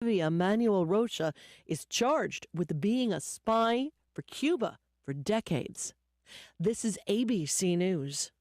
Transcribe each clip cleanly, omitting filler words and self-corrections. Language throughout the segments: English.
Emmanuel Rocha is charged with being a spy for Cuba for decades. This is ABC News.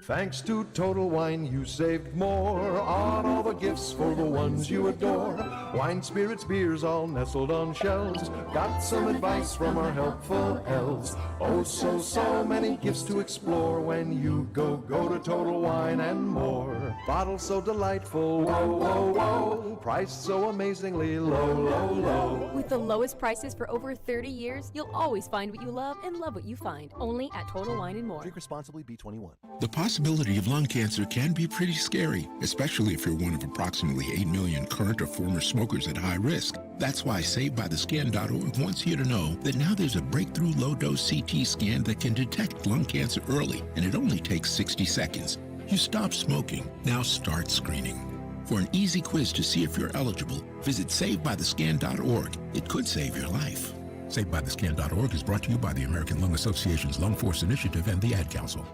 Thanks to Total Wine, you saved more on all the gifts for the ones you adore. Wine, spirits, beers, all nestled on shelves. Got some advice from our helpful elves. Oh, so many gifts to explore when you go to Total Wine and more. Bottles so delightful, whoa. Price so amazingly low. With the lowest prices for over 30 years, you'll always find what you love and love what you find. Only at Total Wine and More. Drink responsibly, B21. The possibility of lung cancer can be pretty scary, especially if you're one of approximately 8 million current or former smokers at high risk. That's why SaveByTheScan.org wants you to know that now there's a breakthrough low-dose CT scan that can detect lung cancer early, and it only takes 60 seconds. You stop smoking, now start screening. For an easy quiz to see if you're eligible, visit SaveByTheScan.org. It could save your life. SaveByTheScan.org is brought to you by the American Lung Association's Lung Force Initiative and the Ad Council.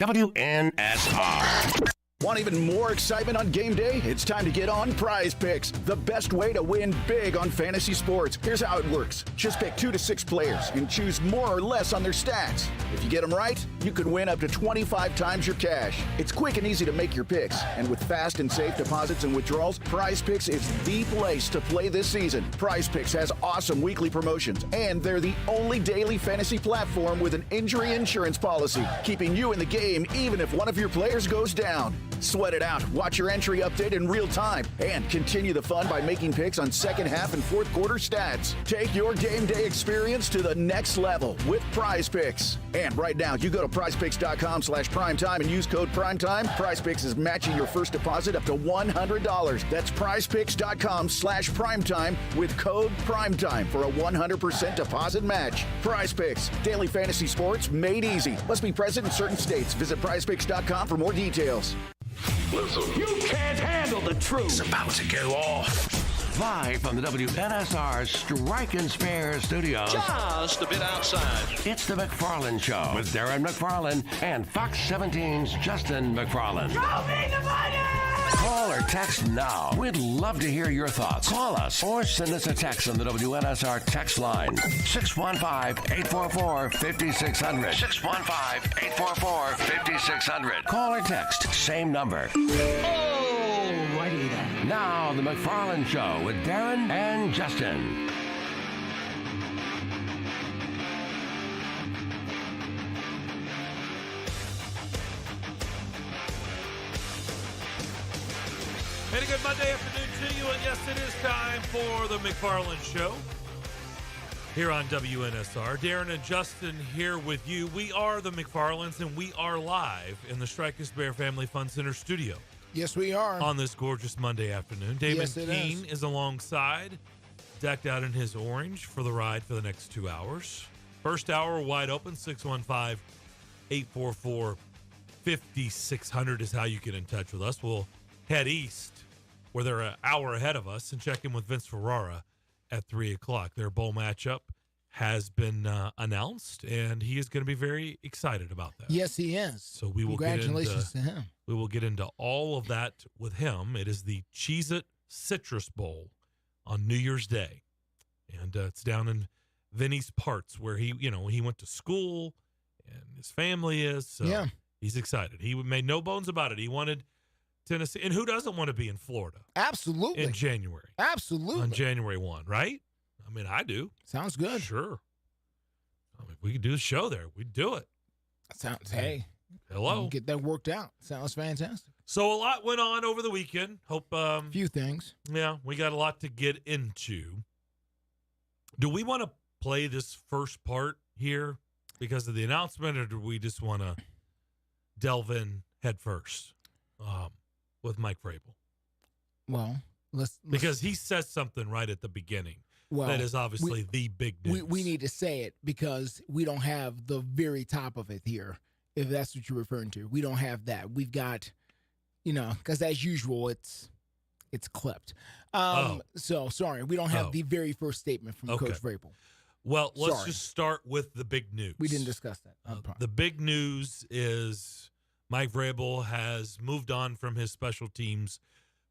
WNSR. Want even more excitement on game day? It's time to get on Prize Picks, the best way to win big on fantasy sports. Here's how it works. Just pick 2 to 6 players and choose more or less on their stats. If you get them right, you could win up to 25 times your cash. It's quick and easy to make your picks, and with fast and safe deposits and withdrawals, Prize Picks is the place to play this season. Prize Picks has awesome weekly promotions, and they're the only daily fantasy platform with an injury insurance policy, keeping you in the game even if one of your players goes down. Sweat it out, watch your entry update in real time, and continue the fun by making picks on second half and fourth quarter stats. Take your game day experience to the next level with Prize Picks. And right now, you go to prizepicks.com/primetime and use code primetime. Prize Picks is matching your first deposit up to $100. That's prizepicks.com/primetime with code primetime for a 100% deposit match. Prize Picks, daily fantasy sports made easy. Must be present in certain states. Visit prizepicks.com for more details. Listen, you can't handle the truth. It's about to go off. Live from the WNSR Strike and Spare Studios. Just a bit outside. It's the McFarland Show with Darren McFarland and Fox 17's Justin McFarland. Show me the money! Call or text now. We'd love to hear your thoughts. Call us or send us a text on the WNSR text line. 615-844-5600. 615-844-5600. Call or text. Same number. Alrighty then. Now, the McFarland Show with Darren and Justin. And a good Monday afternoon to you, and yes, it is time for the McFarland Show here on WNSR. Darren and Justin here with you. We are the McFarlands, and we are live in the Strike and Spare Family Fun Center studio. Yes, we are. On this gorgeous Monday afternoon. Damon Yes, it Keene is alongside, decked out in his orange for the ride for the next 2 hours. First hour wide open, 615-844-5600 is how you get in touch with us. We'll head east, where they're an hour ahead of us, and check in with Vince Ferrara at 3 o'clock. Their bowl matchup has been announced, and he is going to be very excited about that. Yes, he is. So we will Congratulations to him. We will get into all of that with him. It is the Cheez-It Citrus Bowl on New Year's Day, and it's down in Vinny's Parts, where he went to school, and his family is. So yeah. He's excited. He made no bones about it. He wanted Tennessee, and who doesn't want to be in Florida? Absolutely. In January. Absolutely. On January 1, right? I mean, I do. Sounds good. Sure. I mean, if we could do the show there, we'd do it. Sounds, hey. Hello. Get that worked out. Sounds fantastic. So a lot went on over the weekend. Hope few things. Yeah, we got a lot to get into. Do we want to play this first part here because of the announcement, or do we just want to delve in head first with Mike Vrabel? Well, let's because he says something right at the beginning. Well, that is obviously the big news. We need to say it because we don't have the very top of it here, if that's what you're referring to. We don't have that. We've got, because as usual, it's clipped. So, sorry, we don't have the very first statement from Coach Vrabel. Well, let's just start with the big news. We didn't discuss that. The big news is Mike Vrabel has moved on from his special teams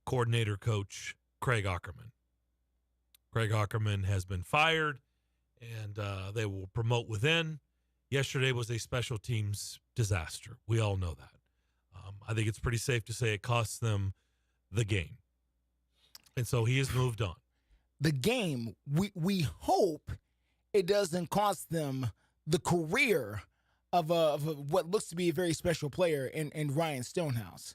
coordinator coach, Craig Ackerman. Craig Ackerman has been fired, and they will promote within. Yesterday was a special teams disaster. We all know that. I think it's pretty safe to say it cost them the game. And so he has moved on. The game, we hope it doesn't cost them the career of what looks to be a very special player in Ryan Stonehouse.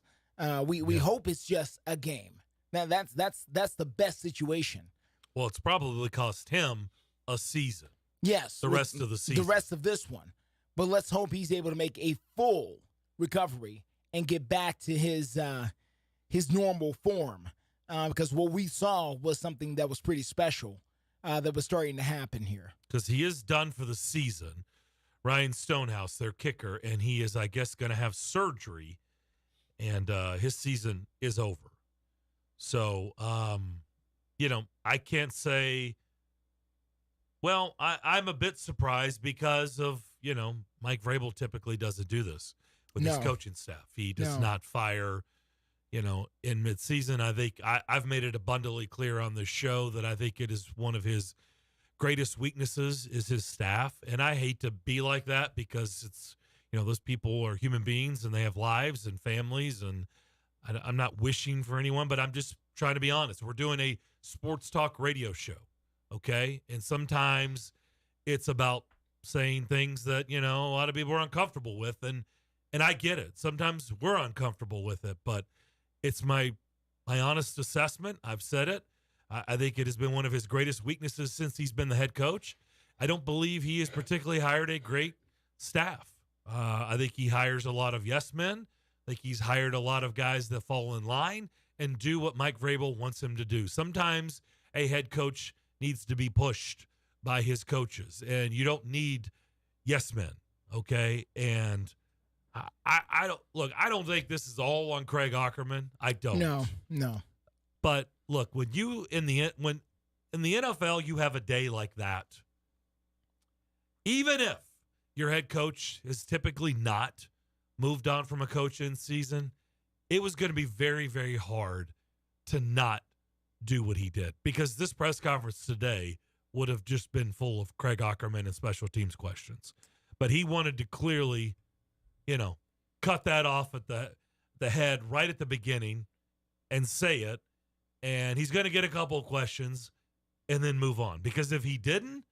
We hope it's just a game. Now that's the best situation. Well, it's probably cost him a season. Yes. The rest of the season. The rest of this one. But let's hope he's able to make a full recovery and get back to his normal form. Because what we saw was something that was pretty special that was starting to happen here. Because he is done for the season. Ryan Stonehouse, their kicker, and he is, I guess, going to have surgery, and his season is over. So, I can't say, well, I'm a bit surprised because of, Mike Vrabel typically doesn't do this with his coaching staff. He does not fire, in midseason. I think I've made it abundantly clear on this show that I think it is one of his greatest weaknesses is his staff. And I hate to be like that because it's, those people are human beings and they have lives and families. And I'm not wishing for anyone, but I'm just trying to be honest. We're doing a sports talk radio show. Okay. And sometimes it's about saying things that, a lot of people are uncomfortable with. And I get it. Sometimes we're uncomfortable with it, but it's my honest assessment. I've said it. I think it has been one of his greatest weaknesses since he's been the head coach. I don't believe he has particularly hired a great staff. I think he hires a lot of yes men. I think he's hired a lot of guys that fall in line and do what Mike Vrabel wants him to do. Sometimes a head coach needs to be pushed by his coaches, and you don't need yes men, okay? And I don't think this is all on Craig Ackerman. I don't. No. But look, when in the NFL you have a day like that, even if your head coach is typically not moved on from a coach in season, it was going to be very, very hard to not do what he did, because this press conference today would have just been full of Craig Ackerman and special teams questions. But he wanted to clearly, cut that off at the head right at the beginning and say it. And he's going to get a couple of questions and then move on. Because if he didn't,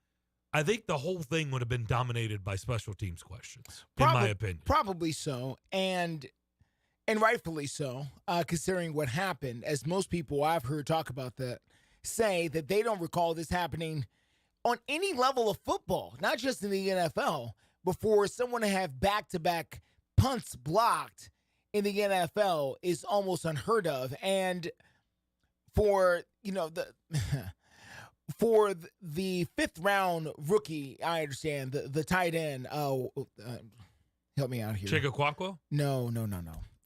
I think the whole thing would have been dominated by special teams questions, in my opinion. Probably so. And rightfully so, considering what happened, as most people I've heard talk about that say that they don't recall this happening on any level of football, not just in the NFL, before someone to have back-to-back punts blocked in the NFL is almost unheard of. And for, for the fifth-round rookie, I understand, the tight end, help me out here. Chigaquakwa? No.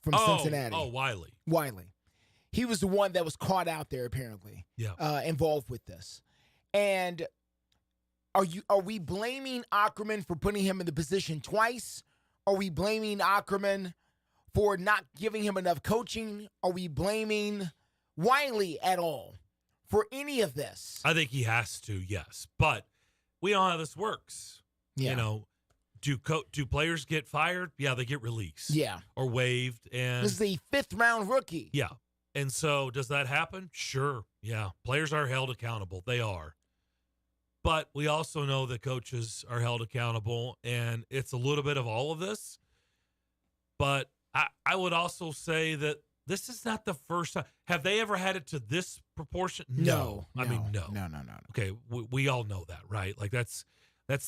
From Cincinnati. Oh, Wiley. He was the one that was caught out there, apparently, involved with this. And are we blaming Ackerman for putting him in the position twice? Are we blaming Ackerman for not giving him enough coaching? Are we blaming Wiley at all for any of this? I think he has to, yes. But we know how this works. Yeah. Do players get fired? Yeah, they get released. Yeah. Or waived. And this is a fifth-round rookie. Yeah. And so does that happen? Sure. Yeah. Players are held accountable. They are. But we also know that coaches are held accountable, and it's a little bit of all of this. But I would also say that this is not the first time. Have they ever had it to this proportion? No. I mean, no. No. Okay, we all know that, right? Like, that's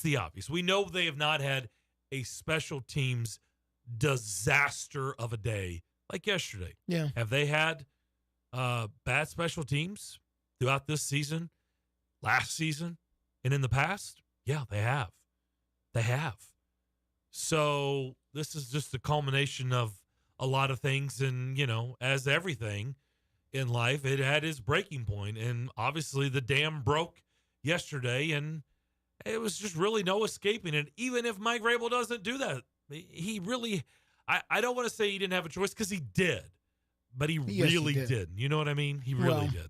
the obvious. We know they have not had a special teams disaster of a day like yesterday. Yeah. Have they had bad special teams throughout this season, last season, and in the past? Yeah, they have. So this is just the culmination of a lot of things. And, as everything in life, it had its breaking point. And obviously the dam broke yesterday, and it was just really no escaping it. Even if Mike Vrabel doesn't do that, he really, I don't want to say he didn't have a choice, because he did. But he really did. You know what I mean? He really did.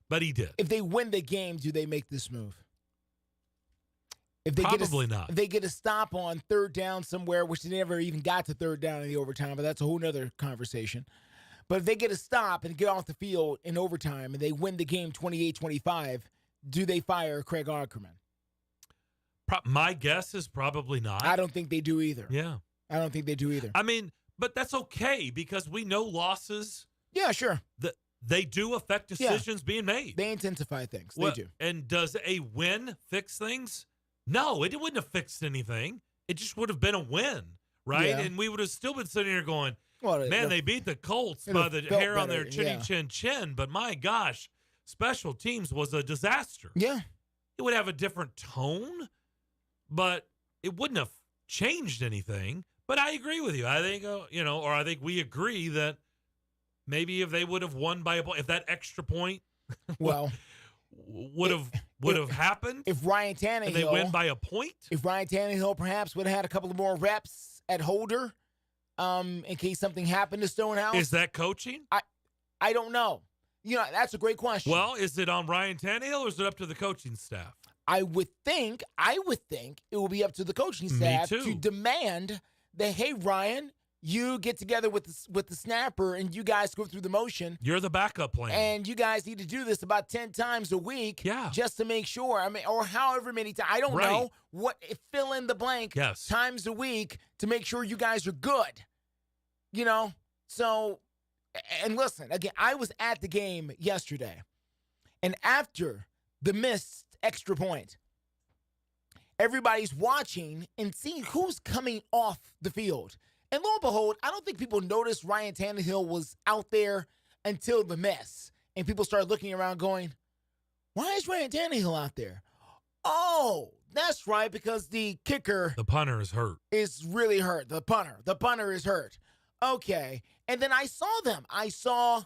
But he did. If they win the game, do they make this move? If they Probably not. If they get a stop on third down somewhere, which they never even got to third down in the overtime, but that's a whole nother conversation. But if they get a stop and get off the field in overtime and they win the game 28-25, do they fire Craig Ackerman? My guess is probably not. I don't think they do either. Yeah. I don't think they do either. I mean, but that's okay because we know losses. Yeah, sure. They do affect decisions being made. They intensify things. They do. And does a win fix things? No, it wouldn't have fixed anything. It just would have been a win, right? Yeah. And we would have still been sitting here going, well, man, they beat the Colts by the hair on their chinny chin. But my gosh, special teams was a disaster. Yeah. It would have a different tone, but it wouldn't have changed anything. But I agree with you. I think, or I think we agree that maybe if they would have won by a point, if that extra point well would have happened, if Ryan Tannehill, and they win by a point, if Ryan Tannehill perhaps would have had a couple of more reps at holder, in case something happened to Stonehouse. Is that coaching? I don't know. That's a great question. Well, is it on Ryan Tannehill or is it up to the coaching staff? I would think it will be up to the coaching staff to demand that, hey, Ryan, you get together with the snapper and you guys go through the motion. You're the backup plan. And you guys need to do this about 10 times a week just to make sure. I mean, or however many times. I don't know. Fill in the blank times a week to make sure you guys are good. So, and listen, again, I was at the game yesterday. And after the missed extra point, everybody's watching and seeing who's coming off the field. And lo and behold, I don't think people noticed Ryan Tannehill was out there until the mess. And people started looking around going, why is Ryan Tannehill out there? Oh, that's right, because the kicker... The punter is hurt. Is really hurt. The punter is hurt. Okay. And then I saw them. I saw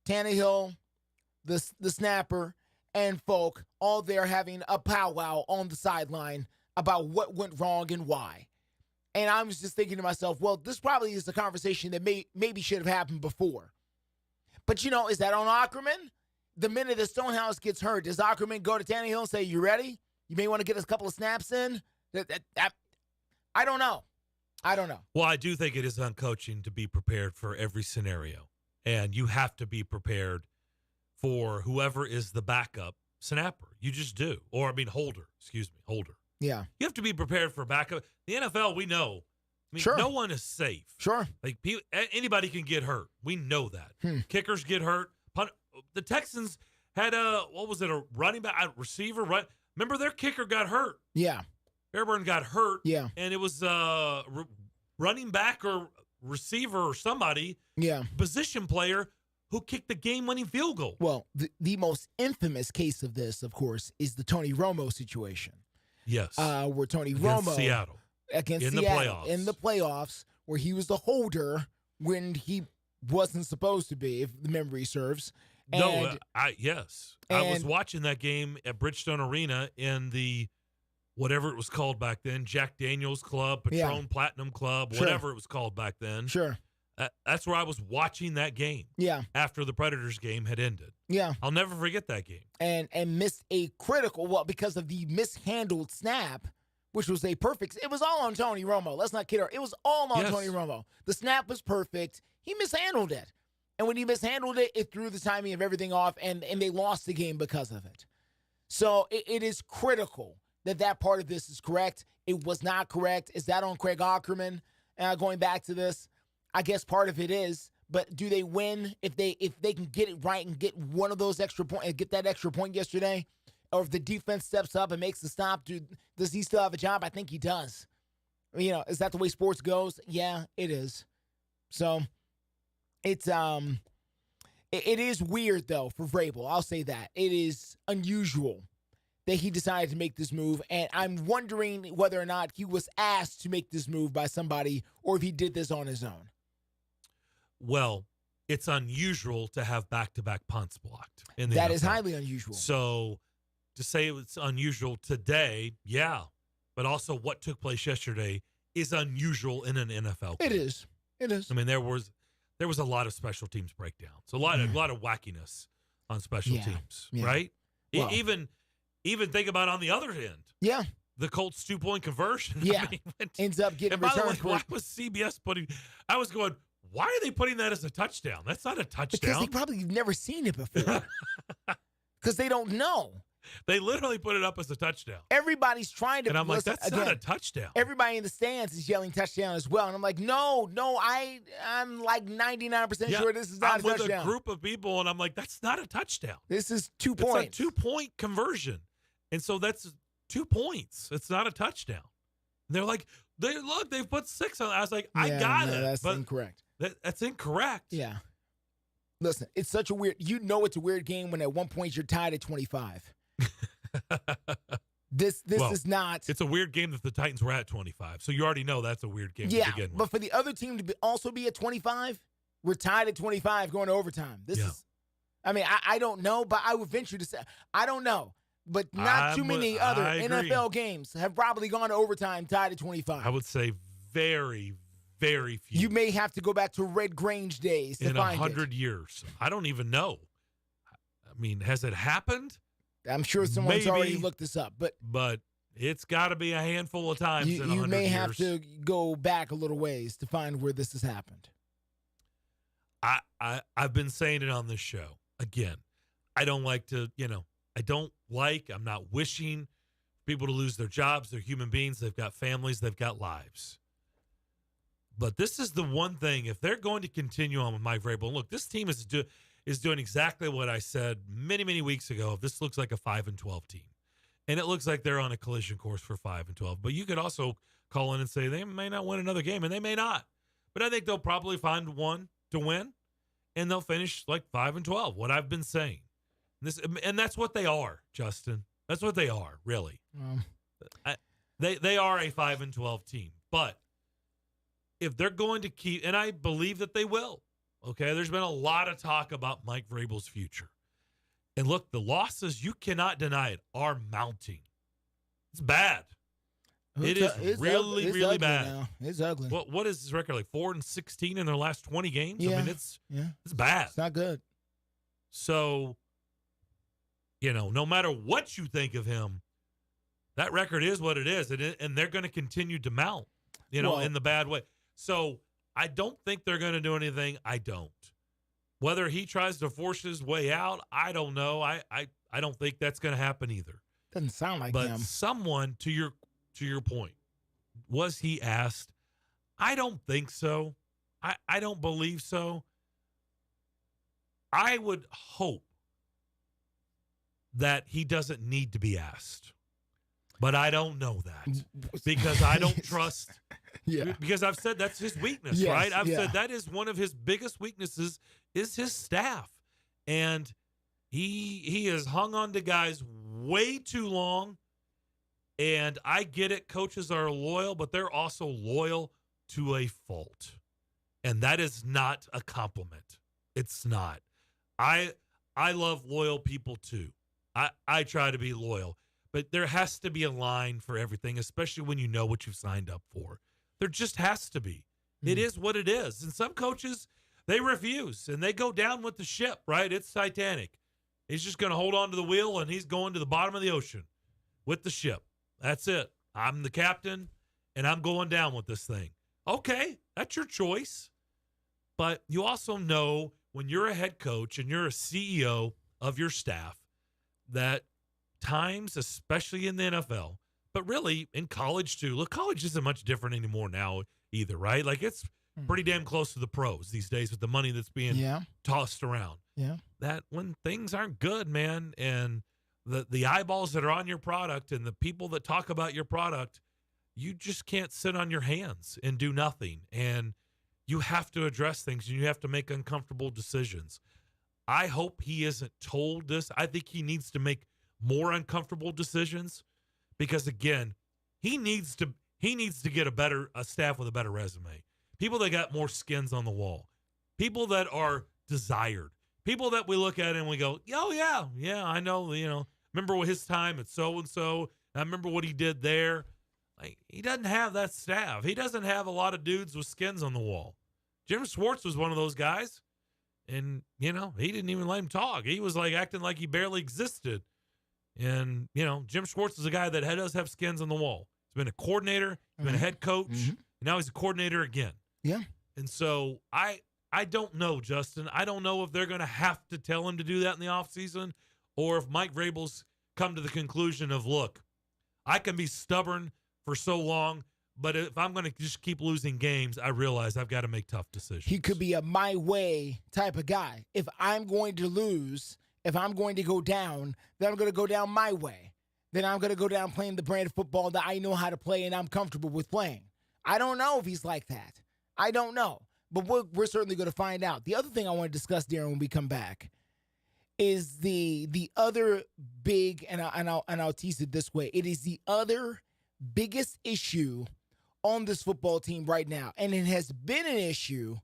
Tannehill, the snapper, and Folk all there having a powwow on the sideline about what went wrong and why. And I was just thinking to myself, well, this probably is a conversation that maybe should have happened before. But, is that on Ackerman? The minute that Stonehouse gets hurt, does Ackerman go to Tannehill and say, you ready? You may want to get us a couple of snaps in? I don't know. Well, I do think it is on coaching to be prepared for every scenario. And you have to be prepared for whoever is the backup snapper. You just do. Or, holder. Holder. Yeah. You have to be prepared for backup. The NFL, we know. No one is safe. Sure. Like anybody can get hurt. We know that. Kickers get hurt. The Texans had a running back, a receiver. Remember their kicker got hurt. Yeah. Fairburn got hurt. Yeah. And it was running back or receiver or somebody. Yeah. Position player who kicked the game-winning field goal. Well, the most infamous case of this, of course, is the Tony Romo situation. Yes. Where Tony against Romo Seattle. Against in Seattle. The playoffs. In the playoffs, where he was the holder when he wasn't supposed to be, if the memory serves. Yes. I was watching that game at Bridgestone Arena in the whatever it was called back then, Jack Daniels Club, Patron Platinum Club, whatever it was called back then. Sure. That's where I was watching that game. Yeah. After the Predators game had ended. Yeah. I'll never forget that game. And missed a critical, because of the mishandled snap, which was a perfect, it was all on Tony Romo. Let's not kid her. It was all on Tony Romo. The snap was perfect. He mishandled it. And when he mishandled it, it threw the timing of everything off, and they lost the game because of it. So it is critical that part of this is correct. It was not correct. Is that on Craig Ackerman? Going back to this, I guess part of it is. But do they win if they can get it right and get one of those extra points and get that extra point yesterday? Or if the defense steps up and makes the stop, does he still have a job? I think he does. Is that the way sports goes? Yeah, it is. So it is weird though for Vrabel. I'll say that. It is unusual that he decided to make this move, and I'm wondering whether or not he was asked to make this move by somebody or if he did this on his own. Well, it's unusual to have back-to-back punts blocked in the NFL. NFL. Is highly unusual. So to say it's unusual today, yeah, but also what took place yesterday is unusual in an NFL game. It is. It is. I mean, there was a lot of special teams breakdowns, a lot of wackiness on special teams, yeah. right? Well, Even think about on the other end. Yeah. The Colts 2-point conversion. Yeah. Ends up getting and by the way, returned for why was CBS putting – I was going, why are they putting that as a touchdown? That's not a touchdown. Because they probably have never seen it before. Because they don't know. They literally put it up as a touchdown. Everybody's trying to – And I'm like, that's not a touchdown. Everybody in the stands is yelling touchdown as well. And I'm like, no, I'm like 99% sure this is not a touchdown. I'm with a group of people, and I'm like, that's not a touchdown. This is 2 points. It's a 2-point conversion. And so that's 2 points. It's not a touchdown. And they're like, they've put 6 on it. I was like, I got it. That's incorrect. That's incorrect. Yeah. Listen, it's such a weird – it's a weird game when at one point you're tied at 25. This is not. It's a weird game that the Titans were at 25, so you already know that's a weird game to begin with. But for the other team to also be at 25, we're tied at 25 going to overtime. This is. I mean, I don't know, but I would venture to say I don't know, but not too many other NFL games have probably gone to overtime tied at 25. I would say very, very few. You may have to go back to Red Grange days to in find 100 years. I don't even know. I mean, has it happened? I'm sure someone's already looked this up, but it's got to be a handful of times in 100 years. You may have to go back a little ways to find where this has happened. I've been saying it on this show. Again, I don't like to, I'm not wishing people to lose their jobs. They're human beings. They've got families. They've got lives. But this is the one thing, if they're going to continue on with Mike Vrabel, look, this team is doing exactly what I said many, many weeks ago. This looks like a 5-12 team. And it looks like they're on a collision course for 5-12. But you could also call in and say they may not win another game, and they may not. But I think they'll probably find one to win, and they'll finish like 5-12, what I've been saying. And that's what they are, Justin. That's what they are, really. They are a 5-12 team. But if they're going to keep, and I believe that they will, okay, there's been a lot of talk about Mike Vrabel's future. And look, the losses, you cannot deny it, are mounting. It's bad. It is really, really bad. Now. It's ugly. What is his record? Like 4-16 in their last 20 games? Yeah. I mean, it's bad. It's not good. So, no matter what you think of him, that record is what it is. And they're going to continue to mount, in the bad way. So I don't think they're going to do anything. I don't. Whether he tries to force his way out, I don't know. I don't think that's going to happen either. Doesn't sound like but him. Someone, to your point, was he asked? I don't think so. I don't believe so. I would hope that he doesn't need to be asked. But I don't know that because I don't trust. Yeah. Because I've said that's his weakness, Yes, right? I've yeah. said that is one of his biggest weaknesses is his staff. And he has hung on to guys way too long. And I get it. Coaches are loyal, but they're also loyal to a fault. And that is not a compliment. It's not. I love loyal people too. I try to be loyal. But there has to be a line for everything, especially when you know what you've signed up for. There just has to be. It is what it is. And some coaches, they refuse, and they go down with the ship, right? It's Titanic. He's just going to hold on to the wheel, and he's going to the bottom of the ocean with the ship. That's it. I'm the captain, and I'm going down with this thing. Okay, that's your choice. But you also know when you're a head coach and you're a CEO of your staff that times, especially in the NFL, but really in college too. Look, college isn't much different anymore now either, right? Like it's pretty damn close to the pros these days with the money that's being tossed around. Yeah. That when things aren't good, man, and the eyeballs that are on your product and the people that talk about your product, you just can't sit on your hands and do nothing. And you have to address things and you have to make uncomfortable decisions. I hope he isn't told this. I think he needs to make more uncomfortable decisions because again, he needs to get a staff with a better resume. People that got more skins on the wall. People that are desired. People that we look at and we go, oh yeah, I know, remember his time at so-and-so. I remember what he did there. Like, he doesn't have that staff. He doesn't have a lot of dudes with skins on the wall. Jim Schwartz was one of those guys. And, he didn't even let him talk. He was like acting like he barely existed. And, Jim Schwartz is a guy that does have skins on the wall. He's been a coordinator, he's been a head coach, and now he's a coordinator again. Yeah. And so I don't know, Justin. I don't know if they're going to have to tell him to do that in the offseason or if Mike Vrabel's come to the conclusion of, look, I can be stubborn for so long, but if I'm going to just keep losing games, I realize I've got to make tough decisions. He could be a my way type of guy. If I'm going to lose, if I'm going to go down, then I'm going to go down my way. Then I'm going to go down playing the brand of football that I know how to play and I'm comfortable with playing. I don't know if he's like that. I don't know. But we're certainly going to find out. The other thing I want to discuss, Darren, when we come back is the other big, and I'll tease it this way. It is the other biggest issue on this football team right now. And it has been an issue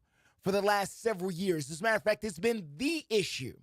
for the last several years. As a matter of fact, it's been the issue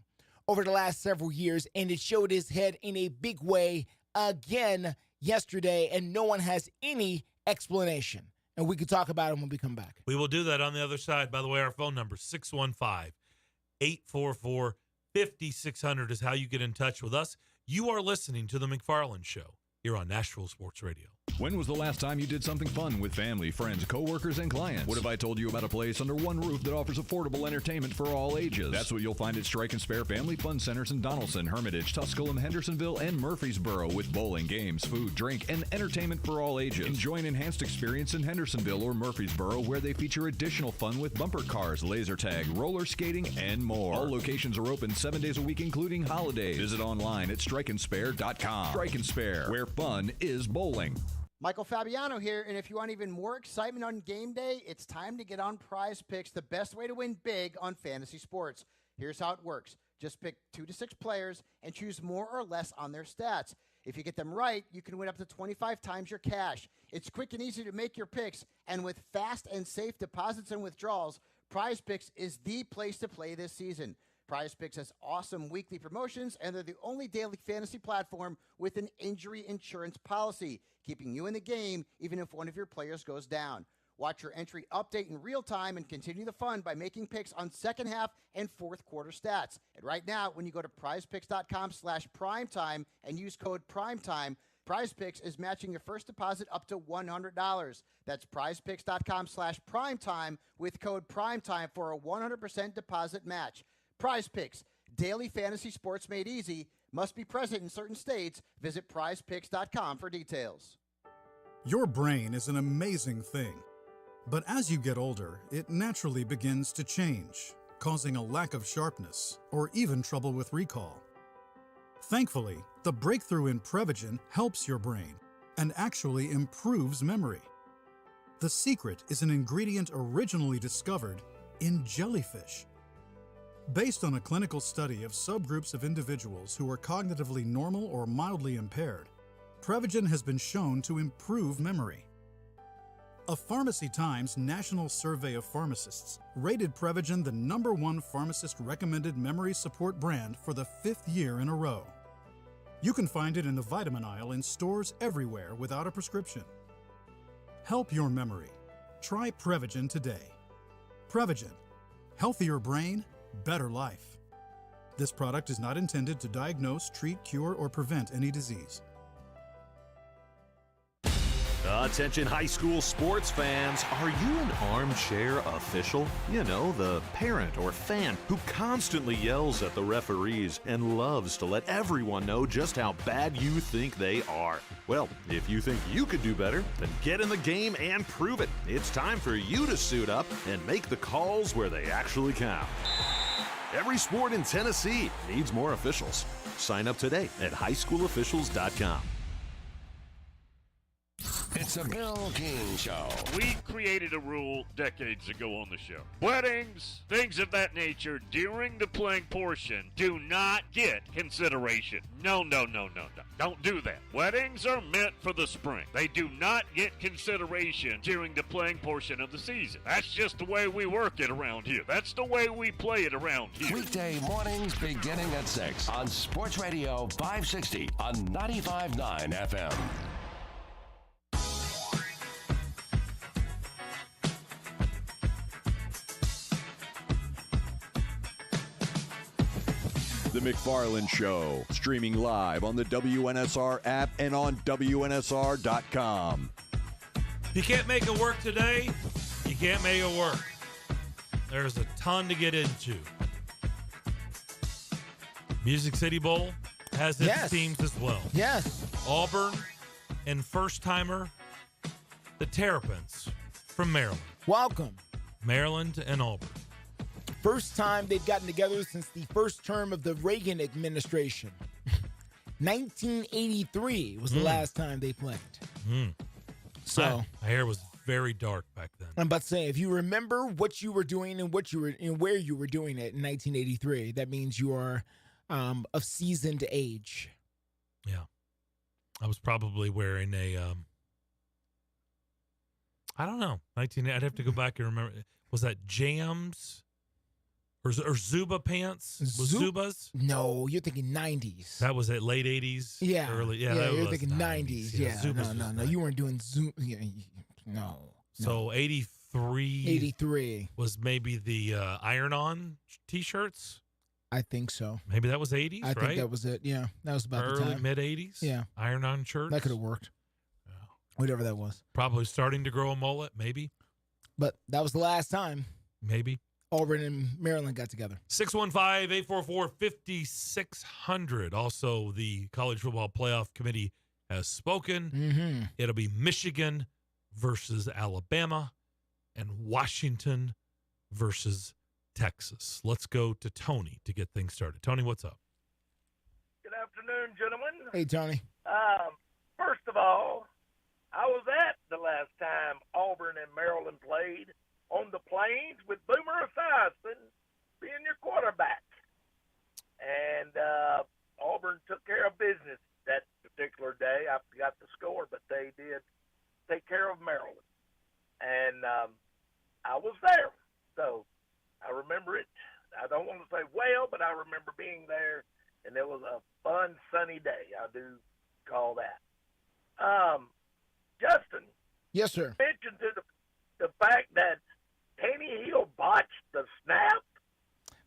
over the last several years, and it showed its head in a big way again yesterday, and no one has any explanation. And we can talk about it when we come back. We will do that on the other side. By the way, our phone number, 615-844-5600 is how you get in touch with us. You are listening to The McFarland Show here on Nashville Sports Radio. When was the last time you did something fun with family, friends, coworkers, and clients? What if I told you about a place under one roof that offers affordable entertainment for all ages? That's what you'll find at Strike and Spare Family Fun Centers in Donaldson, Hermitage, Tusculum, Hendersonville, and Murfreesboro with bowling, games, food, drink, and entertainment for all ages. Enjoy an enhanced experience in Hendersonville or Murfreesboro where they feature additional fun with bumper cars, laser tag, roller skating, and more. All locations are open 7 days a week, including holidays. Visit online at strikeandspare.com. Strike and Spare, where fun is bowling. Michael Fabiano here, and if you want even more excitement on game day, it's time to get on Prize Picks, the best way to win big on fantasy sports. Here's how it works. Just pick 2 to 6 players and choose more or less on their stats. If you get them right, you can win up to 25 times your cash. It's quick and easy to make your picks, and with fast and safe deposits and withdrawals, Prize Picks is the place to play this season. Prize Picks has awesome weekly promotions, and they're the only daily fantasy platform with an injury insurance policy, keeping you in the game even if one of your players goes down. Watch your entry update in real time and continue the fun by making picks on second half and fourth quarter stats. And right now, when you go to prizepicks.com/primetime and use code primetime, Prize Picks is matching your first deposit up to $100. That's prizepicks.com/primetime with code primetime for a 100% deposit match. Prize Picks, daily fantasy sports made easy. Must be present in certain states. Visit prizepicks.com for details. Your brain is an amazing thing. But as you get older, it naturally begins to change, causing a lack of sharpness or even trouble with recall. Thankfully, the breakthrough in Prevagen helps your brain and actually improves memory. The secret is an ingredient originally discovered in jellyfish. Based on a clinical study of subgroups of individuals who are cognitively normal or mildly impaired, Prevagen has been shown to improve memory. A Pharmacy Times national survey of pharmacists rated Prevagen the #1 pharmacist-recommended memory support brand for the 5th year in a row. You can find it in the vitamin aisle in stores everywhere without a prescription. Help your memory. Try Prevagen today. Prevagen. Healthier brain, better life. This product is not intended to diagnose, treat, cure, or prevent any disease. Attention high school sports fans, are you an armchair official? You know, the parent or fan who constantly yells at the referees and loves to let everyone know just how bad you think they are. Well, if you think you could do better, then get in the game and prove it. It's time for you to suit up and make the calls where they actually count. Every sport in Tennessee needs more officials. Sign up today at highschoolofficials.com. It's a Bill King Show. We created a rule decades ago on the show. Weddings, things of that nature, during the playing portion, do not get consideration. No. Don't do that. Weddings are meant for the spring. They do not get consideration during the playing portion of the season. That's just the way we work it around here. That's the way we play it around here. Weekday mornings beginning at 6 on Sports Radio 560 on 95.9 FM. McFarland Show, streaming live on the WNSR app and on WNSR.com. If you can't make it work today, you can't make it work. There's a ton to get into. Music City Bowl has its teams as well. Yes. Auburn and first-timer, the Terrapins from Maryland. Welcome. Maryland and Auburn. First time they've gotten together since the first term of the Reagan administration. 1983 was the last time they played. So my hair was very dark back then. I'm about to say, if you remember what you were doing and what you were and where you were doing it in 1983, that means you are of seasoned age. Yeah, I was probably wearing a. I don't know. I'd have to go back and remember. Was that Jams or Zuba pants? Was Zubas? No, you're thinking 90s. That was at late 80s. Yeah, early. Yeah, that you're was thinking 90s. Yeah, Zubas no. You weren't doing Zoom. Yeah, no. So 83. 83 was maybe the iron-on T-shirts. I think so. Maybe that was 80s, I right? think that was it. Yeah, that was about early, the time. mid-80s? Yeah. Iron-on shirts? That could have worked. Yeah. Whatever that was. Probably starting to grow a mullet, maybe. But that was the last time. Maybe. Auburn and Maryland got together. 615-844-5600. Also, the College Football Playoff Committee has spoken. Mm-hmm. It'll be Michigan versus Alabama and Washington versus Texas. Let's go to Tony to get things started. Tony, what's up? Good afternoon, gentlemen. Hey, Tony. First of all, I was at the last time Auburn and Maryland played on the Plains with Boomer Esiason being your quarterback. And Auburn took care of business that particular day. I forgot the score, but they did take care of Maryland. And I was there. So I remember it. I don't want to say well, but I remember being there, and it was a fun, sunny day. I do call that. Justin. Yes, sir. Mentioned to the fact that Tanny Hill botched the snap.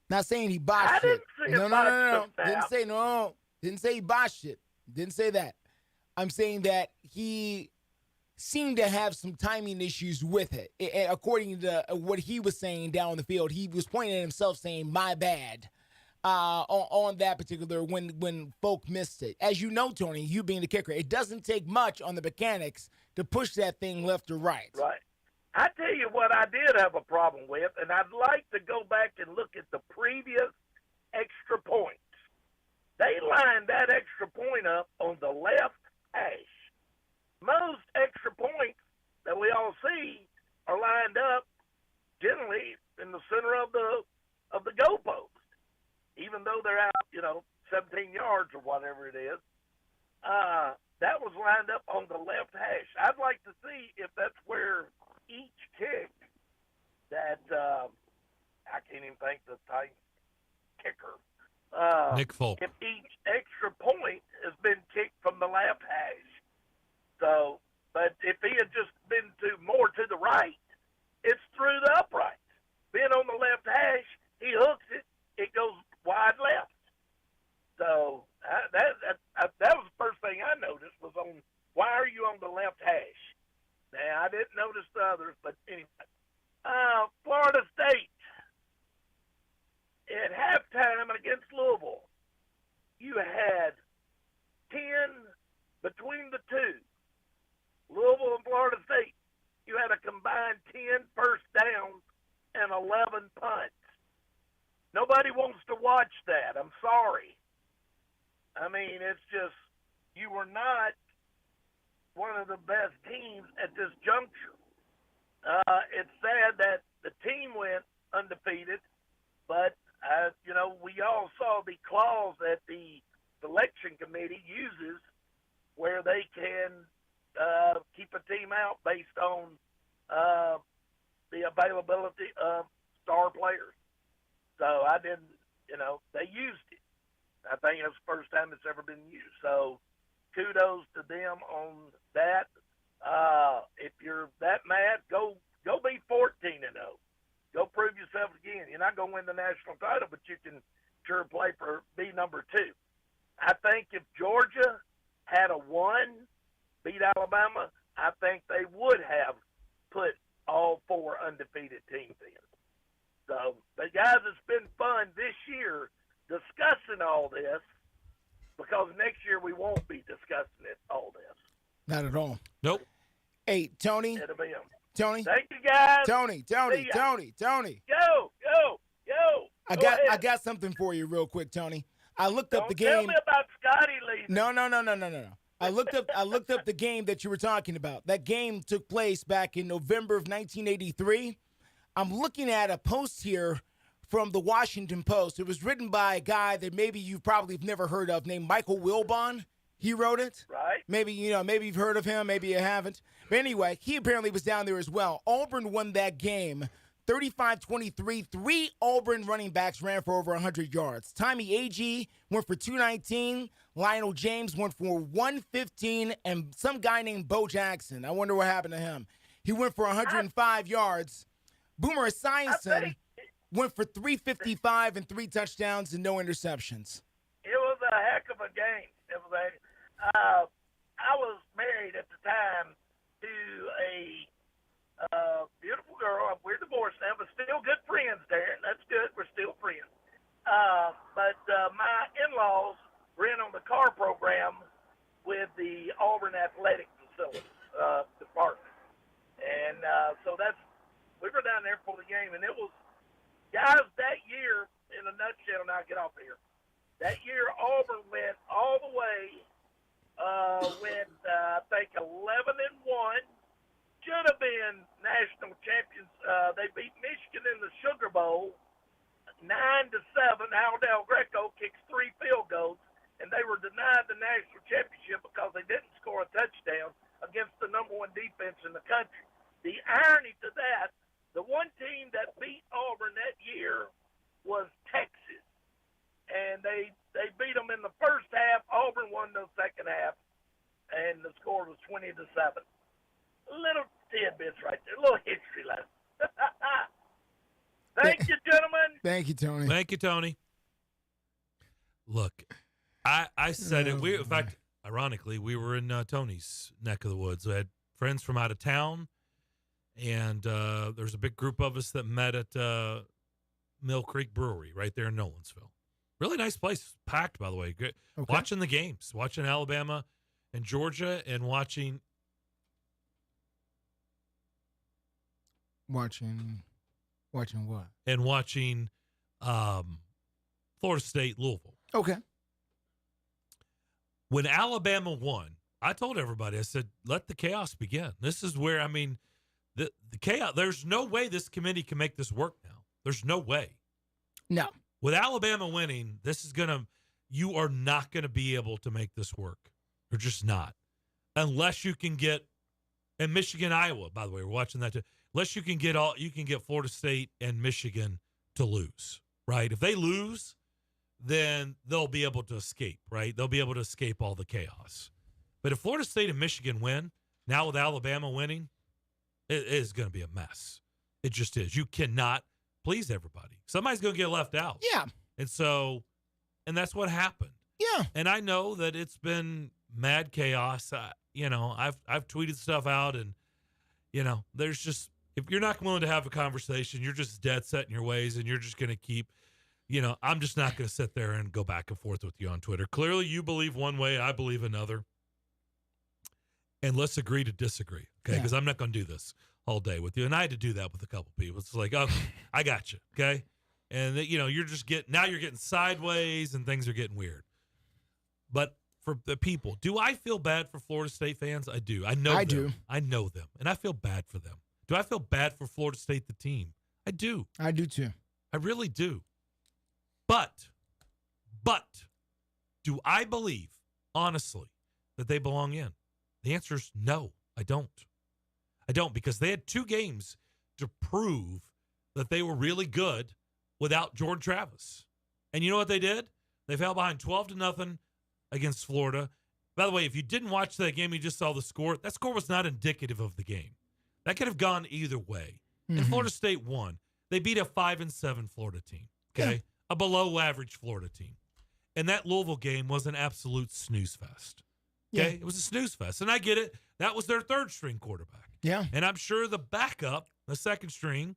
Not saying he botched it. No. Didn't say Didn't say he botched it. Didn't say that. I'm saying that he seemed to have some timing issues with it. According to what he was saying down the field, he was pointing at himself saying, my bad, on that particular when folk missed it. As you know, Tony, you being the kicker, it doesn't take much on the mechanics to push that thing left or right. Right. I tell you what I did have a problem with, and I'd like to go back and look at the previous extra points. They lined that extra point up on the left hash. Most extra points that we all see are lined up generally in the center of the goalpost, even though they're out, 17 yards or whatever it is. That was lined up on the left hash. I'd like to see if that's where each kick that I can't even think the Titans kicker. Nick Folk. If each extra point has been kicked from the left hash. So, but if he had just been more to the right, it's through the upright. Being on the left hash, he hooks it, it goes wide left. So that was the first thing I noticed was on why are you on the left hash? Now, I didn't notice the others, but anyway. Florida State. At halftime against Louisville, you had 10 between the two. Louisville and Florida State, you had a combined 10 first downs and 11 punts. Nobody wants to watch that. I'm sorry. I mean, it's just you were not one of the best teams at this juncture. It's sad that the team went undefeated, but, we all saw the clause that the selection committee uses where they can keep a team out based on the availability of star players. So I didn't, they used it. I think that's the first time it's ever been used. So kudos to them on that. If you're that mad, go be 14-0. Go prove yourself again. You're not going to win the national title, but you can sure play for be number 2. I think if Georgia had a 1, beat Alabama, I think they would have put all 4 undefeated teams in. So, but guys, it's been fun this year discussing all this, because next year we won't be discussing all this. Not at all. Nope. Hey, Tony. It'll be them. Tony. Thank you, guys. Tony. See ya. Tony. Go. Go I got something for you real quick, Tony. I looked up the game. Tell me about Scotty leaving. No. I looked up the game that you were talking about. That game took place back in November of 1983. I'm looking at a post here from the Washington Post. It was written by a guy that maybe you probably have never heard of, named Michael Wilbon. He wrote it. Right. Maybe you've heard of him, maybe you haven't. But anyway, he apparently was down there as well. Auburn won that game 35-23. 3 Auburn running backs ran for over 100 yards. Tommy Agee went for 219. Lionel James went for 115. And some guy named Bo Jackson, I wonder what happened to him. He went for 105 yards. Boomer Esiason went for 355 and 3 touchdowns and no interceptions. It was a heck of a game. I was married at the time to a beautiful girl. We're divorced now, but still good friends, Darren. That's good. We're still friends. But my in-laws were in on the car program with the Auburn Athletic Facility department. And so we were down there for the game, and it was, guys, that year, in a nutshell, now get off here. That year, Auburn went all the way, I think 11-1. Should have been national champions. They beat Michigan in the Sugar Bowl 9-7. Al Del Greco kicks 3 field goals, and they were denied the national championship because they didn't score a touchdown against the number 1 defense in the country. The irony to that, the one team that beat Auburn that year was Texas, and they beat them in the first half. Auburn won the second half, and the score was 20-7. Little tidbits right there, a little history lesson. Thank you, gentlemen. Thank you, Tony. Thank you, Tony. Look, I said it. In fact, ironically, we were in Tony's neck of the woods. We had friends from out of town, and there's a big group of us that met at Mill Creek Brewery right there in Nolensville. Really nice place. Packed, by the way. Good. Okay. Watching the games, watching Alabama and Georgia, and watching what? And watching Florida State, Louisville. Okay. When Alabama won, I told everybody, I said, let the chaos begin. This is where, the chaos, there's no way this committee can make this work now. There's no way. No. With Alabama winning, you are not going to be able to make this work. You're just not. Unless you can get, and Michigan, Iowa, by the way, we're watching that too. Unless you can get Florida State and Michigan to lose, right? If they lose, then they'll be able to escape, right? They'll be able to escape all the chaos. But if Florida State and Michigan win, now with Alabama winning, it is going to be a mess. It just is. You cannot please everybody. Somebody's going to get left out. Yeah. And that's what happened. Yeah. And I know that it's been mad chaos. I've tweeted stuff out, and there's just, if you're not willing to have a conversation, you're just dead set in your ways, and you're just going to keep, I'm just not going to sit there and go back and forth with you on Twitter. Clearly you believe one way, I believe another. And let's agree to disagree, okay? Because I'm not going to do this all day with you. And I had to do that with a couple people. It's like, okay, I got you, okay? And, you're just getting sideways and things are getting weird. But for the people, do I feel bad for Florida State fans? I do. I know them. I know them, and I feel bad for them. Do I feel bad for Florida State, the team? I do. I do too. I really do. But do I believe, honestly, that they belong in? The answer is no, I don't. I don't, because they had 2 games to prove that they were really good without Jordan Travis. And you know what they did? They fell behind 12-0 against Florida. By the way, if you didn't watch that game, you just saw the score. That score was not indicative of the game. That could have gone either way. And Florida State won. They beat a 5-7 Florida team. Okay? a below-average Florida team. And that Louisville game was an absolute snooze fest. Okay? Yeah. It was a snooze fest. And I get it. That was their third-string quarterback. Yeah. And I'm sure the backup, the second string,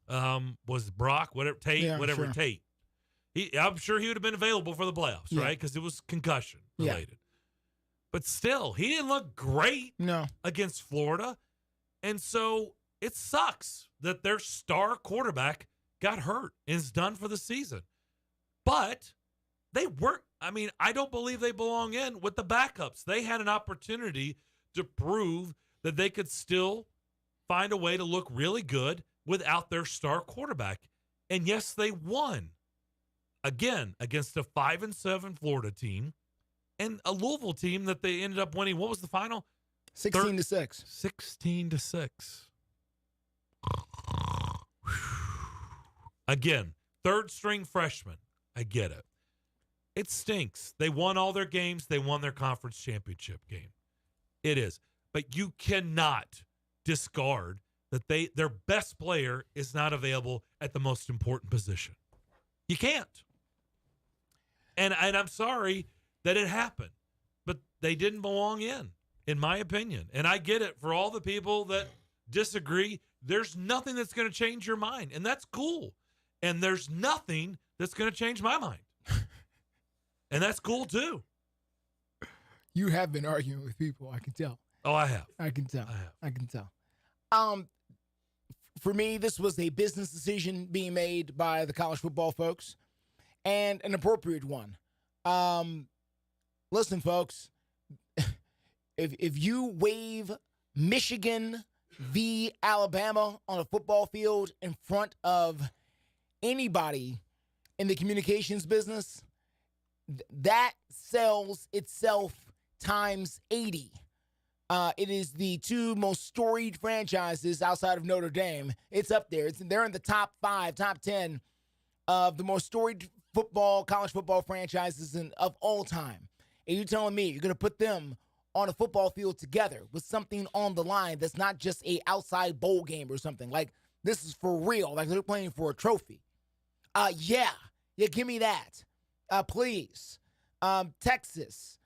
was Brock, Tate. I'm sure he would have been available for the playoffs, right? Because it was concussion-related. Yeah. But still, he didn't look great against Florida. And so it sucks that their star quarterback got hurt and is done for the season. But they weren't. I mean, I don't believe they belong in with the backups. They had an opportunity to prove that they could still find a way to look really good without their star quarterback. And yes, they won. Again, against a 5-7 Florida team and a Louisville team that they ended up winning. What was the final? 16-6. 16-6. Again, third-string freshman. I get it. It stinks. They won all their games. They won their conference championship game. It is. But you cannot discard that their best player is not available at the most important position. You can't. And I'm sorry that it happened, but they didn't belong in my opinion. And I get it for all the people that disagree. There's nothing that's going to change your mind, and that's cool. And there's nothing that's going to change my mind. And that's cool too. You have been arguing with people, I can tell. Oh, I have. I can tell. I can tell. For me, this was a business decision being made by the college football folks, and an appropriate one. Listen, folks, if you wave Michigan v. Alabama on a football field in front of anybody in the communications business, that sells itself times 80. It is the two most storied franchises outside of Notre Dame. It's up there. They're in the top 5, top 10 of the most storied college football franchises of all time. And you're telling me you're going to put them on a football field together with something on the line that's not just a outside bowl game or something. Like, this is for real. Like, they're playing for a trophy. Yeah, give me that. Please. Texas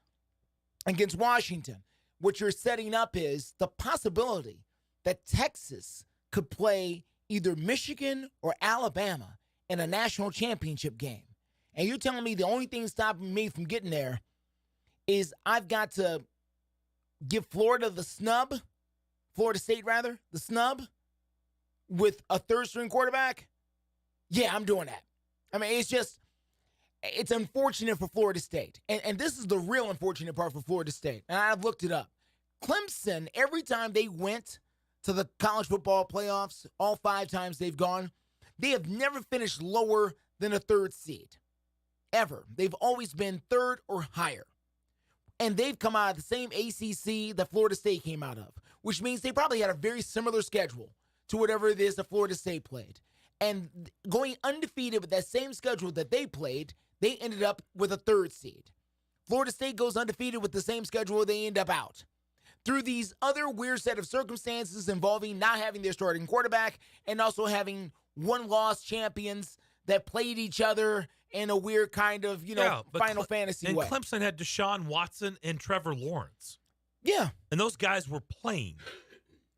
against Washington. What you're setting up is the possibility that Texas could play either Michigan or Alabama in a national championship game. And you're telling me the only thing stopping me from getting there is I've got to give Florida the snub, Florida State rather, the snub with a third-string quarterback? Yeah, I'm doing that. I mean, it's unfortunate for Florida State. And this is the real unfortunate part for Florida State. And I've looked it up. Clemson, every time they went to the college football playoffs, all 5 times they've gone, they have never finished lower than a 3rd seed. Ever. They've always been 3rd or higher. And they've come out of the same ACC that Florida State came out of, which means they probably had a very similar schedule to whatever it is that Florida State played. And going undefeated with that same schedule that they played, they ended up with a 3rd seed. Florida State goes undefeated with the same schedule, they end up out. Through these other weird set of circumstances involving not having their starting quarterback and also having one-loss champions that played each other in a weird kind of, Final Fantasy way. And Clemson had Deshaun Watson and Trevor Lawrence. Yeah. And those guys were playing.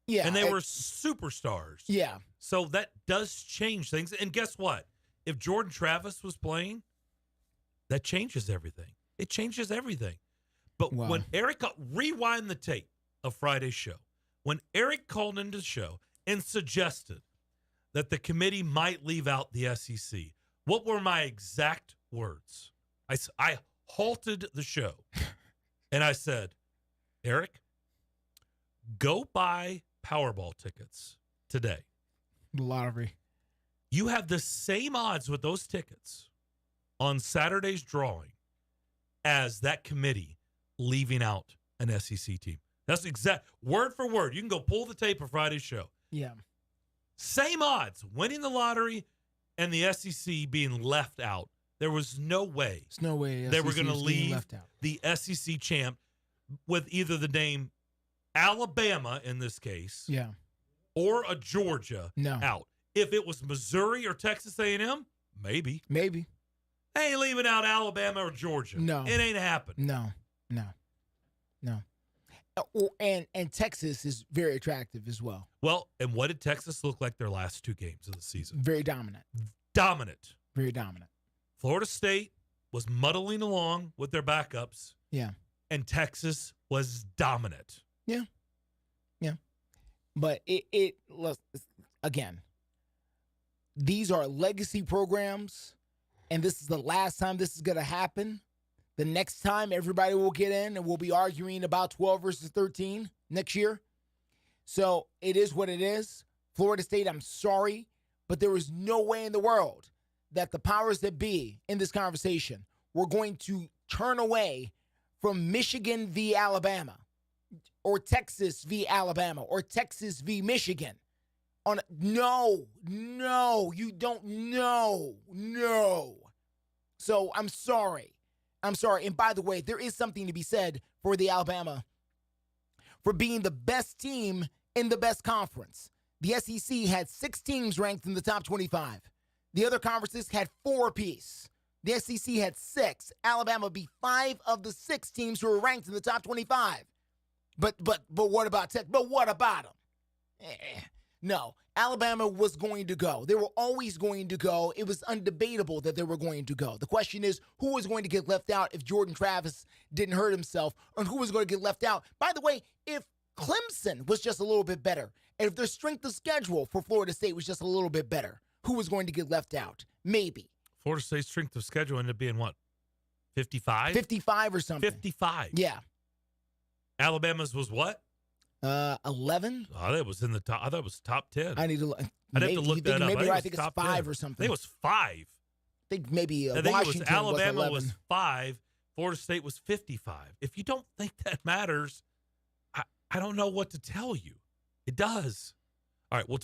Yeah. And they were superstars. Yeah. So that does change things. And guess what? If Jordan Travis was playing, that changes everything. It changes everything. But when Eric, rewind the tape of Friday's show, when Eric called into the show and suggested that the committee might leave out the SEC, what were my exact words? I halted the show and I said, Eric, go buy Powerball tickets today. The lottery. You have the same odds with those tickets on Saturday's drawing as that committee leaving out an SEC team. That's exact word for word. You can go pull the tape of Friday's show. Yeah. Same odds, winning the lottery and the SEC being left out. There was no way. There's no way they were going to leave the SEC champ with either the name Alabama in this case, yeah, or a Georgia out. If it was Missouri or Texas A&M, maybe. I ain't leaving out Alabama or Georgia. No. It ain't happening. No. And Texas is very attractive as well. Well, and what did Texas look like their last 2 games of the season? Very dominant. Very dominant. Florida State was muddling along with their backups. Yeah. And Texas was dominant. Yeah. But again, these are legacy programs, and this is the last time this is going to happen. The next time everybody will get in and we'll be arguing about 12 versus 13 next year. So it is what it is. Florida State, I'm sorry, but there is no way in the world that the powers that be in this conversation were going to turn away from Michigan v. Alabama or Texas v. Alabama or Texas v. Michigan. No, you don't know. No. So I'm sorry. And by the way, there is something to be said for the Alabama for being the best team in the best conference. The SEC had 6 teams ranked in the top 25. The other conferences had 4 apiece. The SEC had 6. Alabama beat 5 of the 6 teams who were ranked in the top 25. But what about Tech? But what about them? No, Alabama was going to go. They were always going to go. It was undebatable that they were going to go. The question is, who was going to get left out if Jordan Travis didn't hurt himself, and who was going to get left out? By the way, if Clemson was just a little bit better, and if their strength of schedule for Florida State was just a little bit better, who was going to get left out? Maybe. Florida State's strength of schedule ended up being what? 55? 55 or something. 55. Yeah. Alabama's was what? 11. Oh, that was in the top. I thought it was top 10. I need to. I'd have to look that up. Maybe I think it's 5 10. or something. I think it was 5. I think maybe I think Washington it was Alabama was 11. was 5. Florida State was 55. If you don't think that matters, I don't know what to tell you. It does. All right, we'll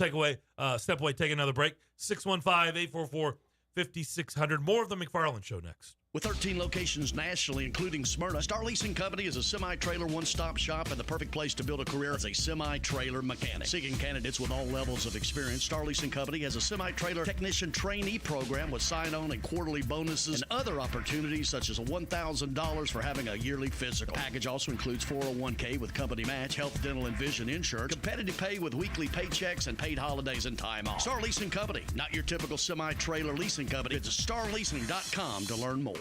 step away, take another break. 615-844-5600. More of the McFarland Show next. With 13 locations nationally, including Smyrna, Star Leasing Company is a semi-trailer one-stop shop and the perfect place to build a career as a semi-trailer mechanic. Seeking candidates with all levels of experience, Star Leasing Company has a semi-trailer technician trainee program with sign-on and quarterly bonuses and other opportunities such as $1,000 for having a yearly physical. Package also includes 401k with company match, health, dental, and vision insurance, competitive pay with weekly paychecks, and paid holidays and time off. Star Leasing Company, not your typical semi-trailer leasing company. Visit starleasing.com to learn more.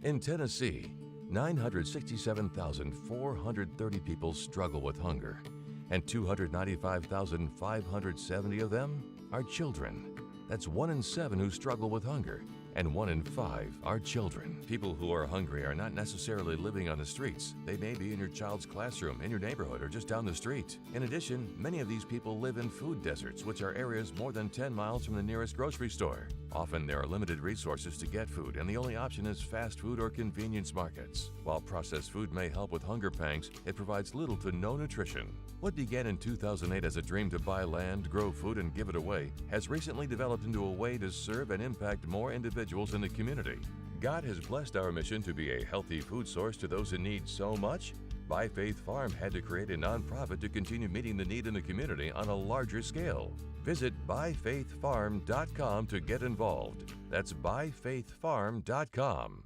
In Tennessee, 967,430 people struggle with hunger, and 295,570 of them are children. That's 1 in 7 who struggle with hunger, and 1 in 5 are children. People who are hungry are not necessarily living on the streets. They may be in your child's classroom, in your neighborhood, or just down the street. In addition, many of these people live in food deserts, which are areas more than 10 miles from the nearest grocery store. Often there are limited resources to get food, and the only option is fast food or convenience markets. While processed food may help with hunger pangs, it provides little to no nutrition. What began in 2008 as a dream to buy land, grow food, and give it away has recently developed into a way to serve and impact more individuals in the community. God has blessed our mission to be a healthy food source to those in need so much, By Faith Farm had to create a nonprofit to continue meeting the need in the community on a larger scale. Visit ByFaithFarm.com to get involved. That's ByFaithFarm.com.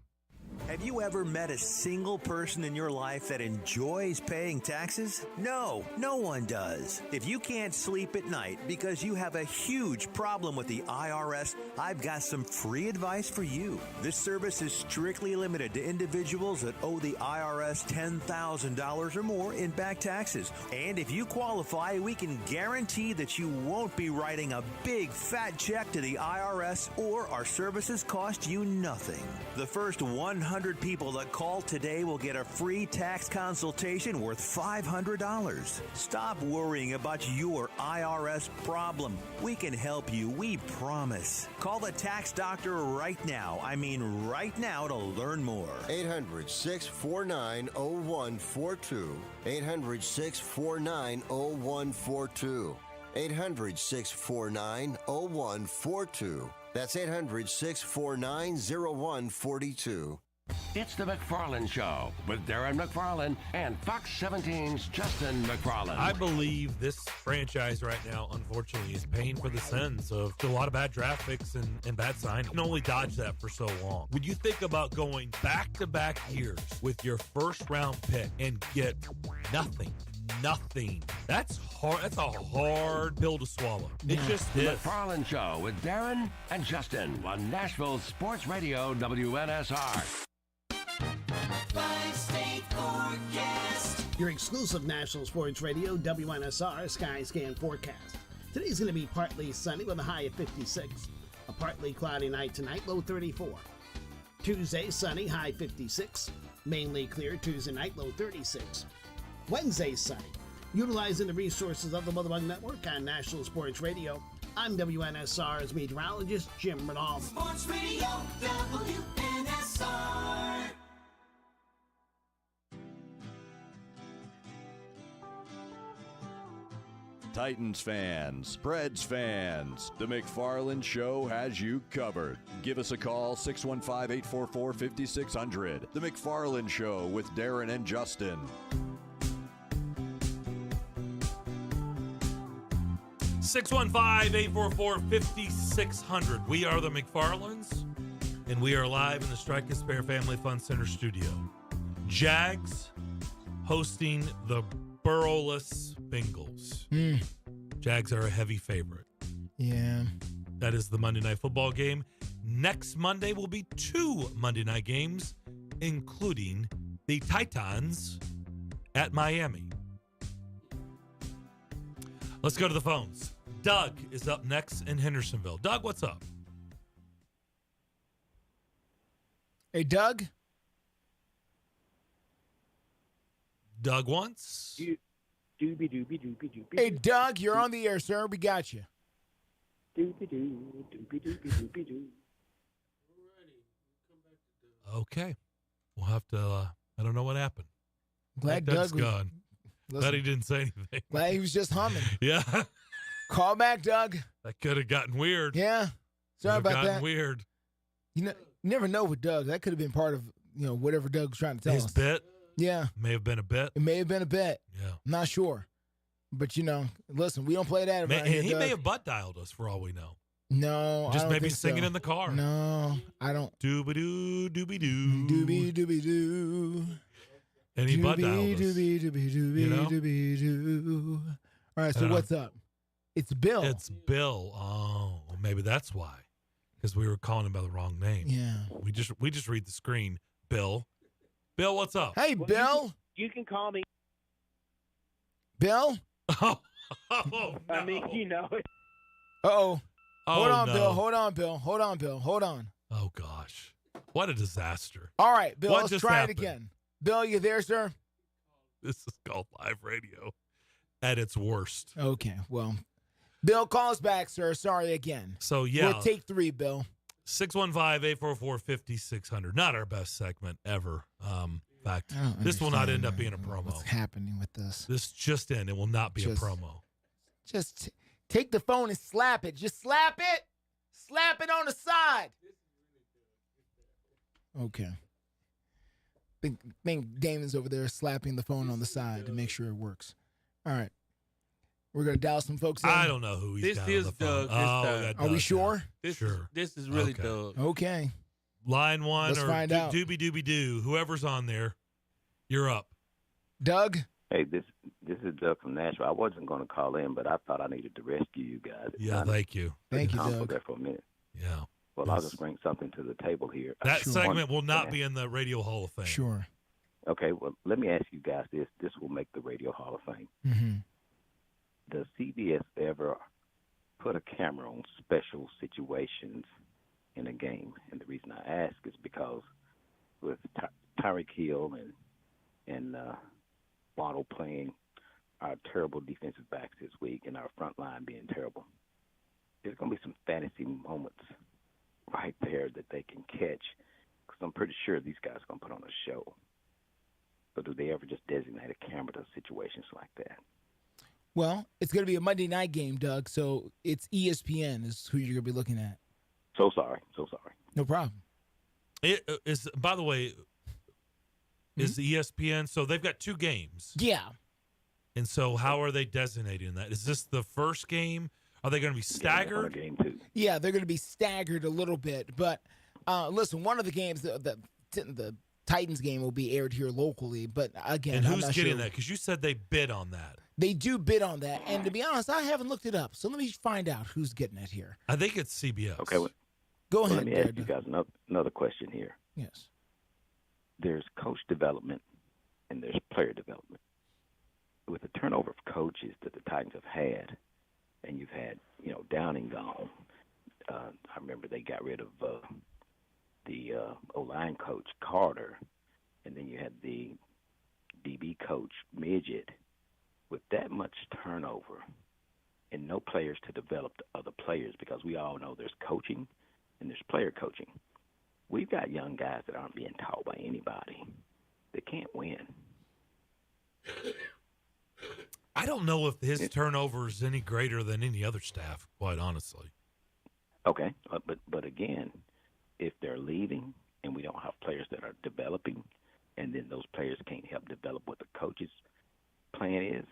Have you ever met a single person in your life that enjoys paying taxes? No, no one does. If you can't sleep at night because you have a huge problem with the IRS, I've got some free advice for you. This service is strictly limited to individuals that owe the IRS $10,000 or more in back taxes. And if you qualify, we can guarantee that you won't be writing a big fat check to the IRS, or our services cost you nothing. The first 100 people that call today will get a free tax consultation worth $500. Stop worrying about your IRS problem. We can help you, we promise. Call the tax doctor right now. I mean right now, to learn more. 800-649-0142. 800-649-0142. 800-649-0142. That's 800-649-0142. It's the McFarland Show with Darren McFarland and Fox 17's Justin McFarland. I believe this franchise right now, unfortunately, is paying for the sins of a lot of bad draft picks and bad signings. You can only dodge that for so long. When you think about going back-to-back years with your first-round pick and get nothing, that's hard. That's a hard pill to swallow. It just The is. McFarland Show with Darren and Justin on Nashville Sports Radio WNSR. Five-state forecast. Your exclusive National Sports Radio WNSR Sky Scan forecast. Today's going to be partly sunny with a high of 56. A partly cloudy night tonight, low 34. Tuesday, sunny, high 56. Mainly clear Tuesday night, low 36. Wednesday, sunny. Utilizing the resources of the Mother Bug Network on National Sports Radio, I'm WNSR's meteorologist, Jim Renald. Sports Radio, WNSR. Titans fans, Preds fans, the McFarland Show has you covered. Give us a call, 615-844-5600. The McFarland Show with Darren and Justin. 615-844-5600. We are the McFarlands, and we are live in the Strike and Spare Family Fun Center studio. Jags hosting the Burrowless Bengals. Jags are a heavy favorite. Yeah. That is the Monday Night Football game. Next Monday will be 2 Monday night games, including the Titans at Miami. Let's go to the phones. Doug is up next in Hendersonville. Doug, what's up? Hey, Doug? Doug once. Hey, Doug, you're on the air, sir. We got you. Okay. We'll have to, I don't know what happened. Glad Doug's Doug was, gone. listen, Glad he didn't say anything. Glad he was just humming. Yeah. Call back, Doug. That could have gotten weird. Yeah. Sorry Could have about gotten that. weird. You never know with Doug. That could have been part of, whatever Doug was trying to tell His us. bit? Yeah. May have been a bit. It may have been a bet. Yeah. I'm not sure. But, listen, we don't play that around here, He Doug. may have butt dialed us for all we know. No, Just I don't maybe think singing so. in the car. No, I don't. Doobie-doo, doobie-doo. Doobie-doobie-doo. And he butt dialed us. Doobie-doobie-doobie-doobie-doo. All right, so what's up? It's Bill. It's Bill. Oh, maybe that's why. Because we were calling him by the wrong name. Yeah. We just read the screen. Bill. Bill, what's up? Hey, Bill. You can call me. Bill? Oh, no. I mean, it. Uh-oh. Hold on, no. Bill. Hold on, Bill. Hold on, Bill. Hold on. Oh, gosh. What a disaster. All right, Bill, What let's just try happened? it again. Bill, you there, sir? This is called live radio at its worst. Okay, well, Bill, call us back, sir. Sorry again. So, yeah. We'll take 3, Bill. 615-844-5600. Not our best segment ever. In fact, this will not end up being a promo. What's happening with this? This just in. It will not be a promo. Just take the phone and slap it. Just slap it. Slap it on the side. Okay. Think Damon's over there slapping the phone on the side to make sure it works. All right. We're going to dial some folks in. I don't know who he's This got is on the phone. Doug. This Oh, Doug. that Are we Doug, sure? Sure. This is really Okay. Doug. Okay. Line one Let's or find out. doobie-doobie-doo. Whoever's on there, you're up. Doug? Hey, this is Doug from Nashville. I wasn't going to call in, but I thought I needed to rescue you guys. Yeah, thank you. Thank you, Calm Doug. there for a minute. Yeah. Well, I'll just bring something to the table here. That segment will not be in the Radio Hall of Fame. Sure. Okay, well, let me ask you guys this. This will make the Radio Hall of Fame. Mm-hmm. Does CBS ever put a camera on special situations in a game? And the reason I ask is because with Tyreek Hill and Waddle playing our terrible defensive backs this week and our front line being terrible, there's going to be some fantasy moments right there that they can catch, because I'm pretty sure these guys are going to put on a show. So do they ever just designate a camera to situations like that? Well, it's going to be a Monday night game, Doug, so it's ESPN is who you're going to be looking at. So sorry. No problem. It is, by the way, is the ESPN. So they've got 2 games. Yeah. And so how are they designating that? Is this the first game? Are they going to be staggered? Game 2. Yeah, they're going to be staggered a little bit. But listen, one of the games, the Titans game will be aired here locally. But again, and I'm who's not getting sure. that? Because you said they bid on that. They do bid on that. And to be honest, I haven't looked it up. So let me find out who's getting it here. I think it's CBS. Okay. Go ahead. Let me ask you guys another question here. Yes. There's coach development and there's player development. With the turnover of coaches that the Titans have had, and you've had, Downing gone. I remember they got rid of the O-line coach, Carter, and then you had the DB coach, Midget. With that much turnover and no players to develop the other players, because we all know there's coaching and there's player coaching, we've got young guys that aren't being taught by anybody. They can't win. I don't know if his turnover is any greater than any other staff, quite honestly. Okay, but again, if they're leaving and we don't have players that are developing, and then those players can't help develop what the coach's plan is,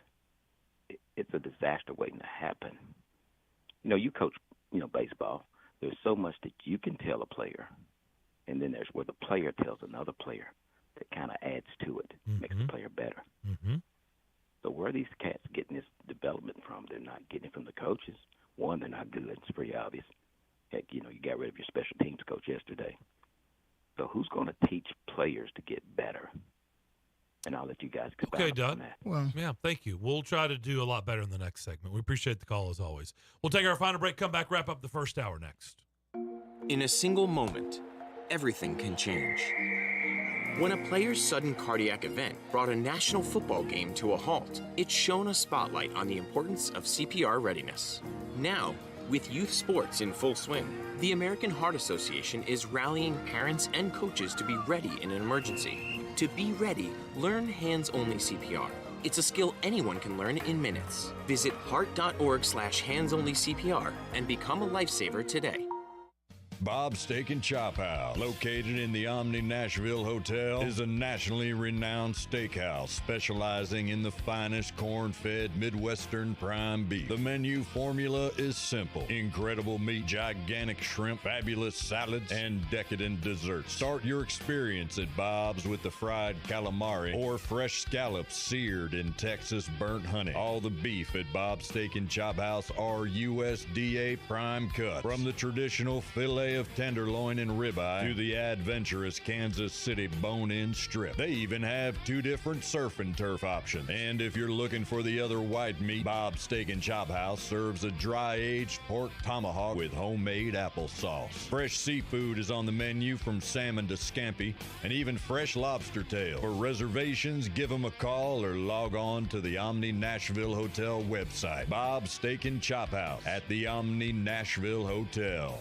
it's a disaster waiting to happen. You coach, baseball. There's so much that you can tell a player, and then there's where the player tells another player that kind of adds to it, makes the player better. Mm-hmm. So where are these cats getting this development from? They're not getting it from the coaches. One, they're not good. It's pretty obvious. Heck, you got rid of your special teams coach yesterday. So who's going to teach players to get better? And I'll let you guys expound Okay, Doug. on that. Well, yeah, thank you. We'll try to do a lot better in the next segment. We appreciate the call as always. We'll take our final break, come back, wrap up the first hour next. In a single moment, everything can change. When a player's sudden cardiac event brought a national football game to a halt, it shone a spotlight on the importance of CPR readiness. Now, with youth sports in full swing, the American Heart Association is rallying parents and coaches to be ready in an emergency. To be ready, learn hands-only CPR. It's a skill anyone can learn in minutes. Visit heart.org/hands-only-CPR and become a lifesaver today. Bob's Steak and Chop House, located in the Omni Nashville Hotel, is a nationally renowned steakhouse specializing in the finest corn-fed Midwestern prime beef. The menu formula is simple: incredible meat, gigantic shrimp, fabulous salads, and decadent desserts. Start your experience at Bob's with the fried calamari or fresh scallops seared in Texas burnt honey. All the beef at Bob's Steak and Chop House are USDA prime cuts, from the traditional filet of tenderloin and ribeye to the adventurous Kansas City bone-in strip. They even have 2 different surf and turf options. And if you're looking for the other white meat, Bob's Steak and Chop House serves a dry-aged pork tomahawk with homemade applesauce. Fresh seafood is on the menu, from salmon to scampi, and even fresh lobster tail. For reservations, give them a call or log on to the Omni Nashville Hotel website. Bob's Steak and Chop House at the Omni Nashville Hotel.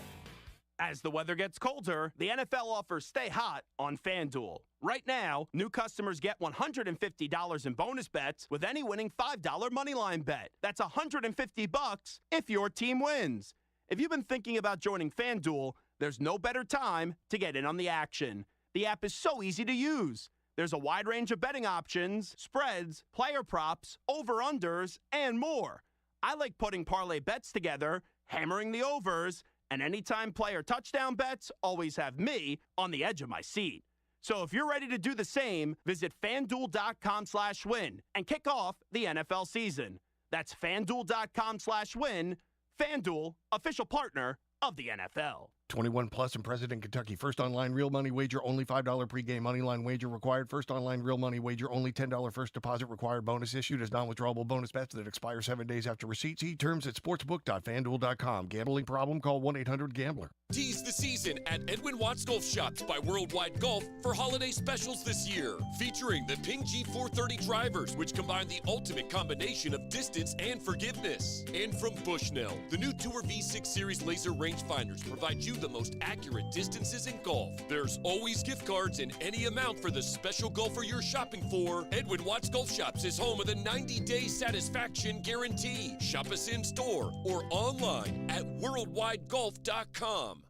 As the weather gets colder, the NFL offers Stay Hot on FanDuel. Right now, new customers get $150 in bonus bets with any winning $5 moneyline bet. That's $150 if your team wins. If you've been thinking about joining FanDuel, there's no better time to get in on the action. The app is so easy to use. There's a wide range of betting options, spreads, player props, over-unders, and more. I like putting parlay bets together, hammering the overs, and anytime player touchdown bets always have me on the edge of my seat. So if you're ready to do the same, visit FanDuel.com/win and kick off the NFL season. That's FanDuel.com/win. FanDuel, official partner of the NFL. 21 plus and present in Kentucky. First online real money wager, only $5 pregame money line wager required. First online real money wager, only $10 first deposit required. Bonus issued as non-withdrawable bonus bets that expire 7 days after receipt. See terms at sportsbook.fanduel.com. Gambling problem? Call 1-800-GAMBLER. Tease the season at Edwin Watts Golf Shops by Worldwide Golf for holiday specials this year. Featuring the Ping G430 drivers, which combine the ultimate combination of distance and forgiveness. And from Bushnell, the new Tour V6 Series laser rangefinders provide you the most accurate distances in golf. There's always gift cards in any amount for the special golfer you're shopping for. Edwin Watts Golf Shops is home of the 90-day satisfaction guarantee. Shop us in store or online at worldwidegolf.com.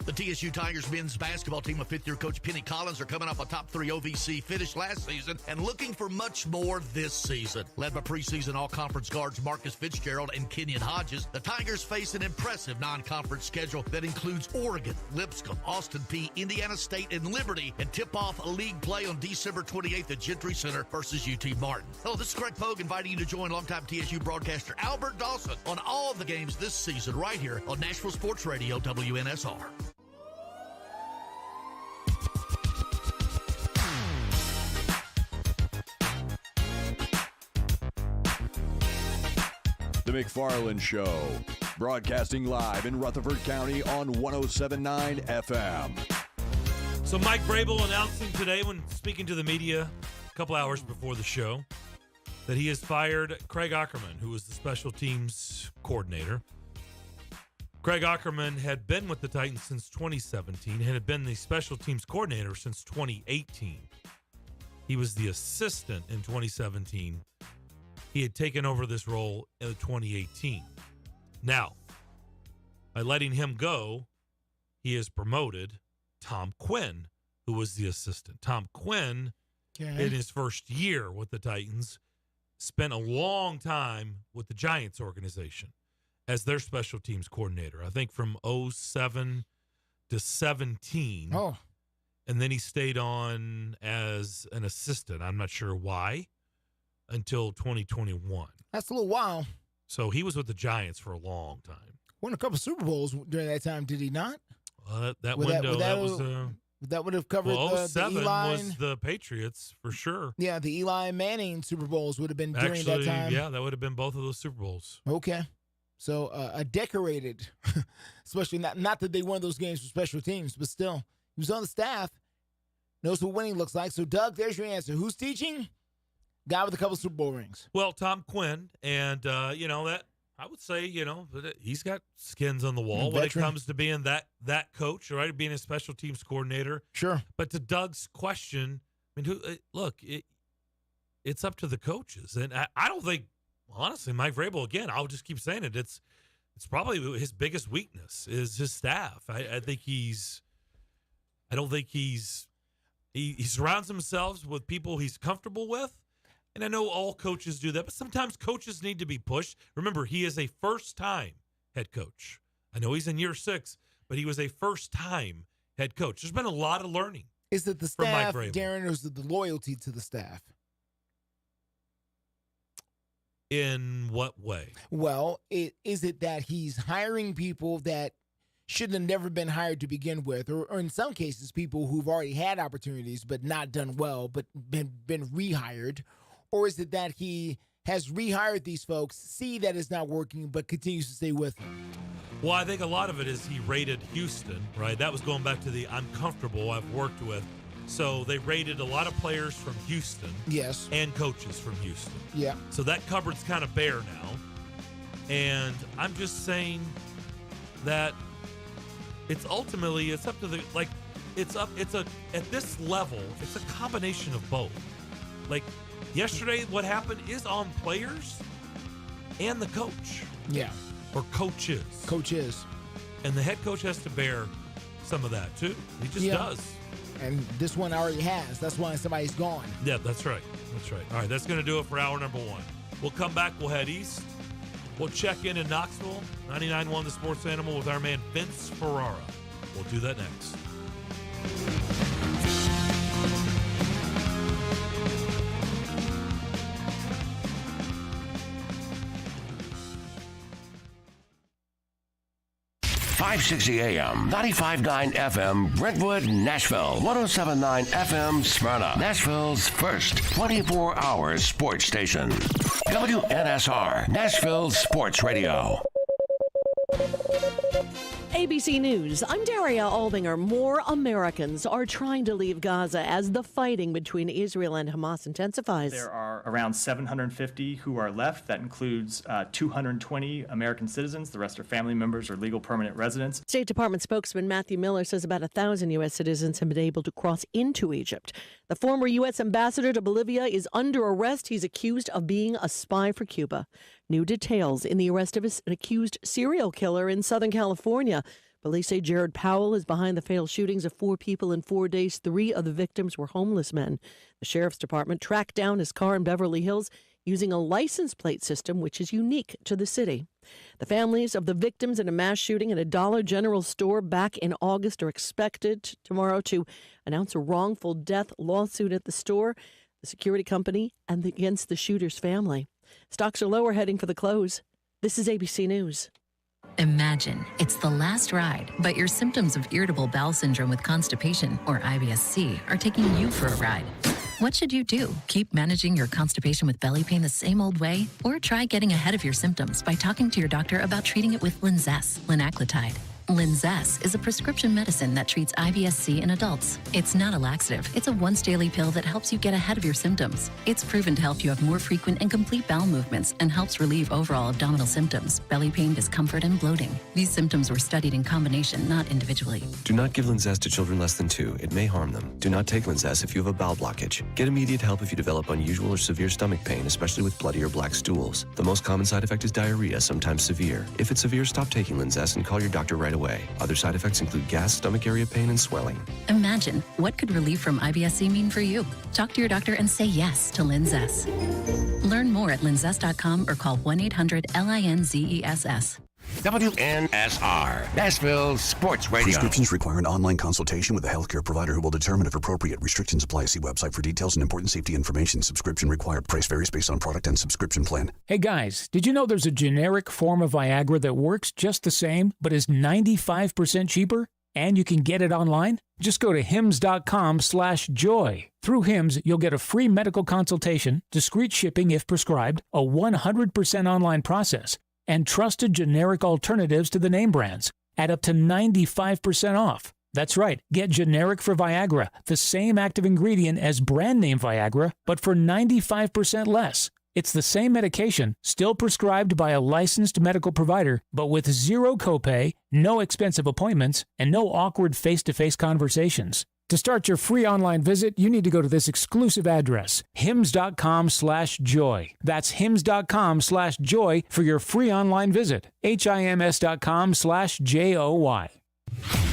The TSU Tigers men's basketball team of fifth-year coach Penny Collins are coming off a top 3 OVC finish last season and looking for much more this season. Led by preseason all-conference guards Marcus Fitzgerald and Kenyon Hodges, the Tigers face an impressive non-conference schedule that includes Oregon, Lipscomb, Austin Peay, Indiana State, and Liberty, and tip-off league play on December 28th at Gentry Center versus UT Martin. Hello, this is Greg Pogue inviting you to join longtime TSU broadcaster Albert Dawson on all of the games this season right here on Nashville Sports Radio WNSR. The McFarland Show, broadcasting live in Rutherford County on 107.9 FM. So Mike Vrabel announcing today when speaking to the media a couple hours before the show that he has fired Craig Ackerman, who was the special teams coordinator. Craig Ackerman had been with the Titans since 2017 and had been the special teams coordinator since 2018. He was the assistant in 2017. He had taken over this role in 2018. Now, by letting him go, he has promoted Tom Quinn, who was the assistant. Tom Quinn, in his first year with the Titans, spent a long time with the Giants organization as their special teams coordinator. I think from 07 to 17. Oh. And then he stayed on as an assistant. I'm not sure why. Until 2021. That's a little while. So he was with the Giants for a long time. Won a couple Super Bowls during that time, did he not? That window, that would have covered the 07 Eli. was the Patriots for sure. Yeah, the Eli Manning Super Bowls would have been during that time. Yeah, that would have been both of those Super Bowls. Okay. So a decorated, especially not that they won those games for special teams, but still, he was on the staff, knows what winning looks like. So, Doug, there's your answer. Who's teaching? Guy with a couple Super Bowl rings. Well, Tom Quinn, and that I would say, he's got skins on the wall when it comes to being that coach, right? Being a special teams coordinator. Sure. But to Doug's question, I mean, it's up to the coaches, and I don't think, honestly, Mike Vrabel, again, I'll just keep saying it. It's probably his biggest weakness is his staff. I think he surrounds himself with people he's comfortable with. And I know all coaches do that, but sometimes coaches need to be pushed. Remember, he is a first-time head coach. I know he's in year 6, but he was a first-time head coach. There's been a lot of learning. Is it the staff, Darren, or is it the loyalty to the staff? In what way? Well, is it that he's hiring people that should have never been hired to begin with, or in some cases, people who've already had opportunities but not done well, but been rehired? Or is it that he has rehired these folks, see that it's not working, but continues to stay with them? Well, I think a lot of it is he rated Houston, right? That was going back to the I'm comfortable I've worked with. So they rated a lot of players from Houston. Yes. And coaches from Houston. Yeah. So that cupboard's kind of bare now. And I'm just saying that it's up to the, at this level, it's a combination of both. Like, yesterday, what happened is on players and the coach. Yeah. Or coaches. Coaches. And the head coach has to bear some of that, too. He just does. And this one already has. That's why somebody's gone. Yeah, that's right. That's right. All right, that's going to do it for hour number 1. We'll come back. We'll head east. We'll check in Knoxville, 99.1 The Sports Animal with our man Vince Ferrara. We'll do that next. 560 AM, 95.9 FM, Brentwood, Nashville, 107.9 FM, Smyrna, Nashville's first 24-hour sports station. WNSR, Nashville Sports Radio. ABC News, I'm Daria Aldinger. More Americans are trying to leave Gaza as the fighting between Israel and Hamas intensifies. There are around 750 who are left. That includes 220 American citizens. The rest are family members or legal permanent residents. State Department spokesman Matthew Miller says about 1,000 U.S. citizens have been able to cross into Egypt. The former U.S. ambassador to Bolivia is under arrest. He's accused of being a spy for Cuba. New details in the arrest of an accused serial killer in Southern California. Police say Jared Powell is behind the fatal shootings of 4 people in 4 days. 3 of the victims were homeless men. The sheriff's department tracked down his car in Beverly Hills using a license plate system, which is unique to the city. The families of the victims in a mass shooting at a Dollar General store back in August are expected tomorrow to announce a wrongful death lawsuit at the store, the security company, and against the shooter's family. Stocks are lower, heading for the close. This is ABC News. Imagine it's the last ride, but your symptoms of irritable bowel syndrome with constipation, or IBS-C, are taking you for a ride. What should you do? Keep managing your constipation with belly pain the same old way? Or try getting ahead of your symptoms by talking to your doctor about treating it with Linzess, linaclotide. Linzess is a prescription medicine that treats IBS-C in adults. It's not a laxative. It's a once-daily pill that helps you get ahead of your symptoms. It's proven to help you have more frequent and complete bowel movements and helps relieve overall abdominal symptoms, belly pain, discomfort, and bloating. These symptoms were studied in combination, not individually. Do not give Linzess to children less than 2. It may harm them. Do not take Linzess if you have a bowel blockage. Get immediate help if you develop unusual or severe stomach pain, especially with bloody or black stools. The most common side effect is diarrhea, sometimes severe. If it's severe, stop taking Linzess and call your doctor right away. Other side effects include gas, stomach area pain, and swelling. Imagine, what could relief from IBS-C mean for you? Talk to your doctor and say yes to Linzess. Learn more at linzess.com or call 1-800-LINZESS. WNSR, Nashville Sports Radio. Prescriptions require an online consultation with a healthcare provider who will determine if appropriate. Restrictions apply. See website for details and important safety information. Subscription required. Price varies based on product and subscription plan. Hey guys, did you know there's a generic form of Viagra that works just the same, but is 95% cheaper? And you can get it online? Just go to hims.com/joy. Through Hims, you'll get a free medical consultation, discreet shipping if prescribed, a 100% online process, and trusted generic alternatives to the name brands at up to 95% off. That's right, get generic for Viagra, the same active ingredient as brand name Viagra, but for 95% less. It's the same medication, still prescribed by a licensed medical provider, but with zero copay, no expensive appointments, and no awkward face-to-face conversations. To start your free online visit, you need to go to this exclusive address, hims.com/joy. That's hims.com/joy for your free online visit. HIMS.com/JOY.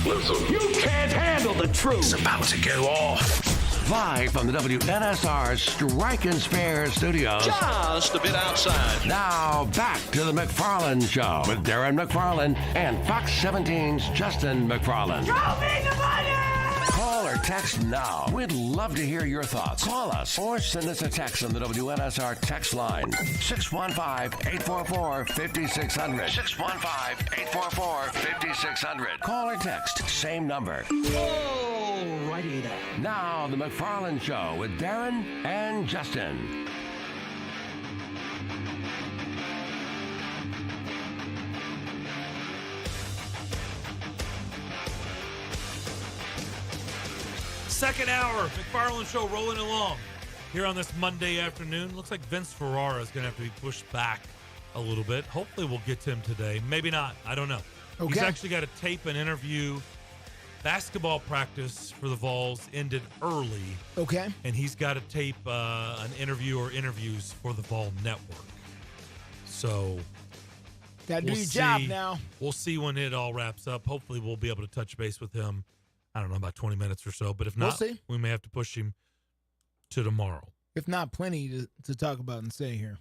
Listen, you can't handle the truth. It's about to go off. Live from the WNSR Strike and Spare Studios. Just a bit outside. Now back to the McFarland Show with Darren McFarland and Fox 17's Justin McFarland. Throw me the money! Call or text now. We'd love to hear your thoughts. Call us or send us a text on the WNSR text line. 615-844-5600. 615-844-5600. Call or text. Same number. Alrighty then. Now, the McFarland Show with Darren and Justin. Second hour, McFarland Show rolling along here on this Monday afternoon. Looks like Vince Ferrara is going to have to be pushed back a little bit. Hopefully we'll get to him today. Maybe not. I don't know. Okay. He's actually got to tape an interview. Basketball practice for the Vols ended early. Okay. And he's got to tape an interview or interviews for the Vol Network. So Gotta do your job now. We'll see when it all wraps up. Hopefully we'll be able to touch base with him, I don't know, about 20 minutes or so. But if not, We'll see. we may have to push him to tomorrow. If not, plenty to talk about and say here.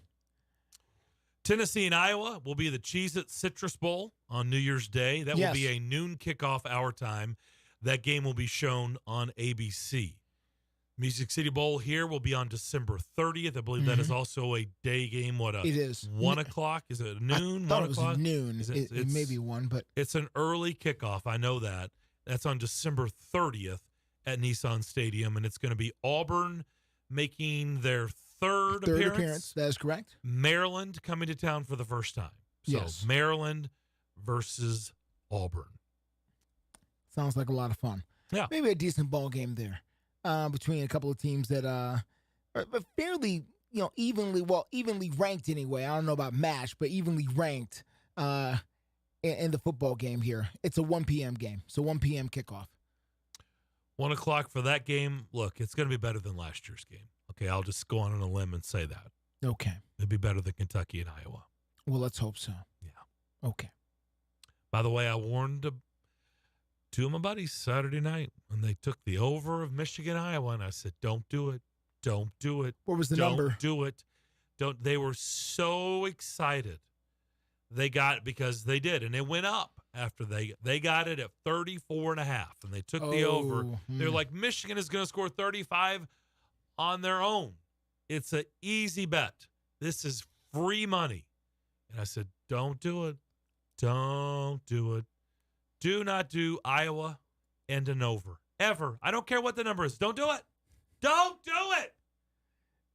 Tennessee and Iowa will be the Cheez-It Citrus Bowl on New Year's Day. That will be a noon kickoff our time. That game will be shown on ABC. Music City Bowl here will be on December 30th. I believe that is also a day game. It is 1 o'clock. Is it noon? I thought 1 it was o'clock? noon. It may be 1, but it's an early kickoff. I know that. That's on December 30th at Nissan Stadium, and it's going to be Auburn making their third appearance. That is correct. Maryland coming to town for the first time. So Yes. Maryland versus Auburn. Sounds like a lot of fun. Yeah. Maybe a decent ball game there between a couple of teams that are fairly, evenly ranked anyway. I don't know about matched, but evenly ranked in the football game here. It's a 1 p.m. game, so 1 p.m. kickoff. 1 o'clock for that game. Look, it's going to be better than last year's game. Okay, I'll just go on a limb and say that. Okay. It'd be better than Kentucky and Iowa. Well, let's hope so. Yeah. Okay. By the way, I warned two of my buddies Saturday night when they took the over of Michigan, Iowa, and I said, don't do it. Don't do it. What was the number? Don't do it. Don't. They were so excited. They got it because they did, and it went up after they got it at 34.5, and they took the over. They're like, Michigan is going to score 35 on their own. It's an easy bet. This is free money. And I said, don't do it. Don't do it. Do not do Iowa and an over. Ever. I don't care what the number is. Don't do it. Don't do it.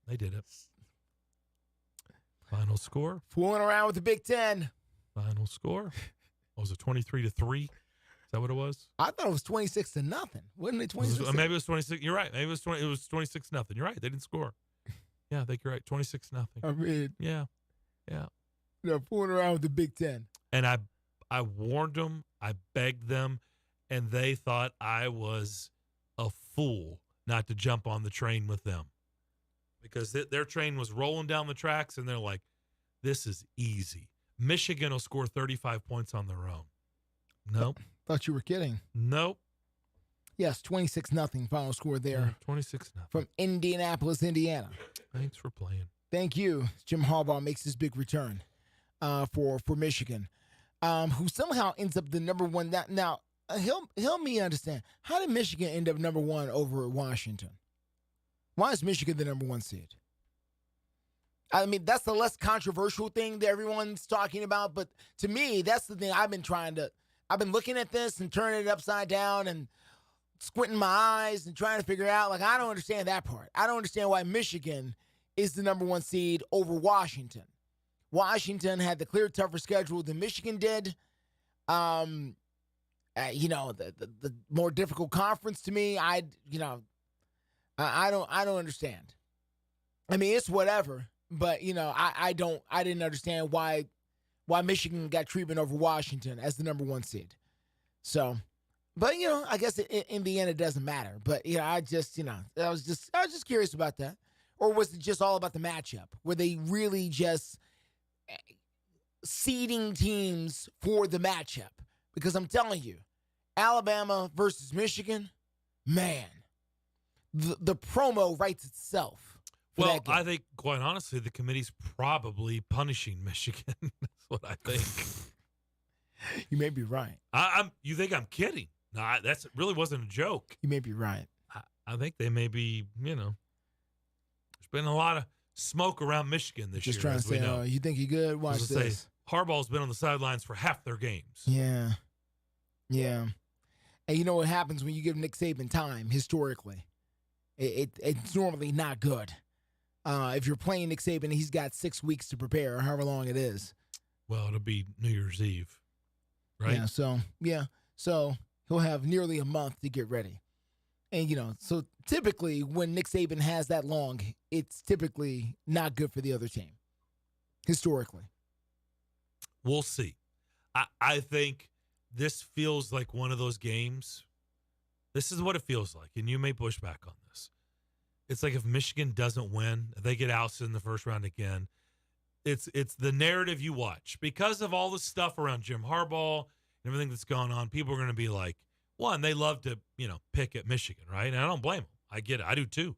They did it. Final score. Fooling around with the Big Ten. Final score. What was it, 23-3? Is that what it was? I thought it was 26-0. Wasn't it 26? Maybe it was 26. You're right. Maybe it was 20. It was 26-0. You're right. They didn't score. Yeah, I think you're right. 26-0. I mean, yeah. They're fooling around with the Big Ten. And I warned them. I begged them, and they thought I was a fool not to jump on the train with them because their train was rolling down the tracks, and they're like, "This is easy. Michigan will score 35 points on their own." Nope. Thought you were kidding. Nope. Yes, 26-0 final score there. 26-0. From Indianapolis, Indiana. Thanks for playing. Thank you. Jim Harbaugh makes his big return for Michigan, who somehow ends up the number one. Now, help me understand. How did Michigan end up number one over Washington? Why is Michigan the number one seed? I mean, that's the less controversial thing that everyone's talking about. But to me, that's the thing I've been looking at this and turning it upside down and squinting my eyes and trying to figure out, like, I don't understand that part. I don't understand why Michigan is the number one seed over Washington. Washington had the clear tougher schedule than Michigan did. The more difficult conference to me, I don't understand. I mean, it's whatever, but I didn't understand why Michigan got treatment over Washington as the number one seed. So, but I guess in the end it doesn't matter. But I was just curious about that. Or was it just all about the matchup? Were they really just seeding teams for the matchup? Because I'm telling you, Alabama versus Michigan, man, the promo writes itself. Well, I think, quite honestly, the committee's probably punishing Michigan. That's what I think. You may be right. You think I'm kidding? No, that really wasn't a joke. You may be right. I think they may be, there's been a lot of smoke around Michigan this year. Just trying to say, know. You think you're good? Watch this. Say, Harbaugh's been on the sidelines for half their games. Yeah. And you know what happens when you give Nick Saban time, historically? It's normally not good. If you're playing Nick Saban, he's got 6 weeks to prepare, or however long it is. Well, it'll be New Year's Eve, right? So he'll have nearly a month to get ready. And, so typically when Nick Saban has that long, it's typically not good for the other team, historically. We'll see. I think this feels like one of those games. This is what it feels like, and you may push back on this. It's like if Michigan doesn't win, if they get ousted in the first round again, it's the narrative you watch. Because of all the stuff around Jim Harbaugh and everything that's going on, people are going to be like, one, they love to, pick at Michigan, right? And I don't blame them. I get it. I do too.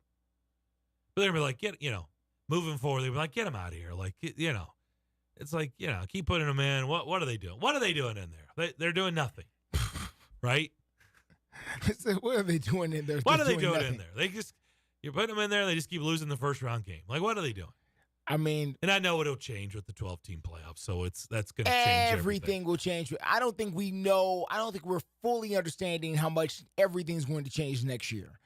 But they're going to be like, moving forward, they'll be like, get them out of here. Like, it's like, keep putting them in. What are they doing? What are they doing in there? They're doing nothing, right? So what are they doing in there? What are they doing in there? You put them in there, they just keep losing the first round game. Like, what are they doing? I mean, and I know it'll change with the 12-team playoffs, so that's going to change everything. Will change. I don't think we're fully understanding how much everything's going to change next year.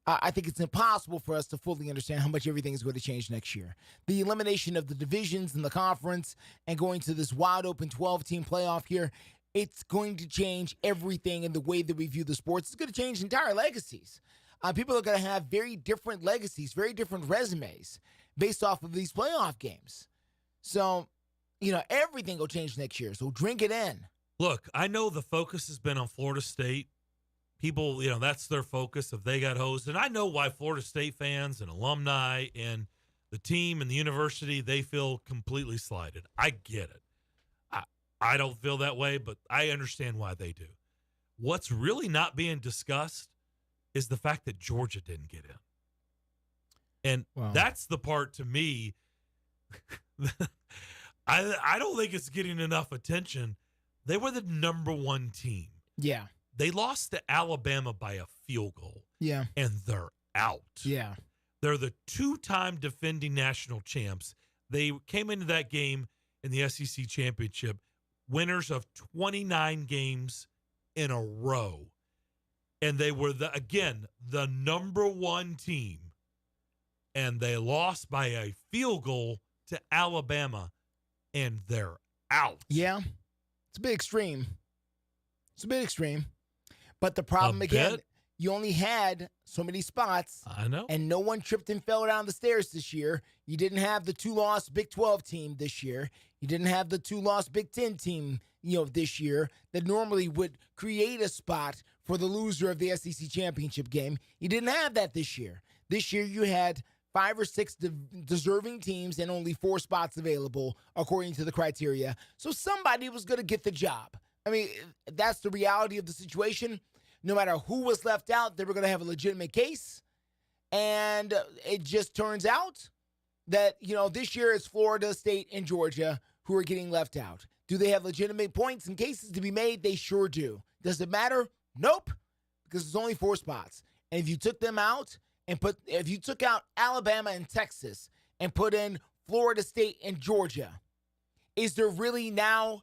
I think it's impossible for us to fully understand how much everything is going to change next year. The elimination of the divisions in the conference and going to this wide open 12-team playoff here, it's going to change everything in the way that we view the sports. It's going to change entire legacies. People are going to have very different legacies, very different resumes based off of these playoff games. So, everything will change next year. So drink it in. Look, I know the focus has been on Florida State. People, that's their focus if they got hosed. And I know why Florida State fans and alumni and the team and the university, they feel completely slighted. I get it. I don't feel that way, but I understand why they do. What's really not being discussed is the fact that Georgia didn't get in. And that's the part to me, I don't think it's getting enough attention. They were the number one team. Yeah. They lost to Alabama by a field goal. Yeah. And they're out. Yeah. They're the two-time defending national champs. They came into that game in the SEC championship, winners of 29 games in a row. And they were, the number one team. And they lost by a field goal to Alabama, and they're out. Yeah. It's a bit extreme. But the problem, again, you only had so many spots. I know. And no one tripped and fell down the stairs this year. You didn't have the 2-loss Big 12 team this year. You didn't have the 2-loss Big 10 team, this year that normally would create a spot for the loser of the SEC championship game. You didn't have that this year. This year you had 5 or 6 deserving teams and only 4 spots available according to the criteria. So somebody was going to get the job. I mean, that's the reality of the situation. No matter who was left out, they were going to have a legitimate case. And it just turns out that, this year it's Florida State and Georgia who are getting left out. Do they have legitimate points and cases to be made? They sure do. Does it matter? Nope. Because there's only 4 spots. And if you took them out, if you took out Alabama and Texas and put in Florida State and Georgia, is there really now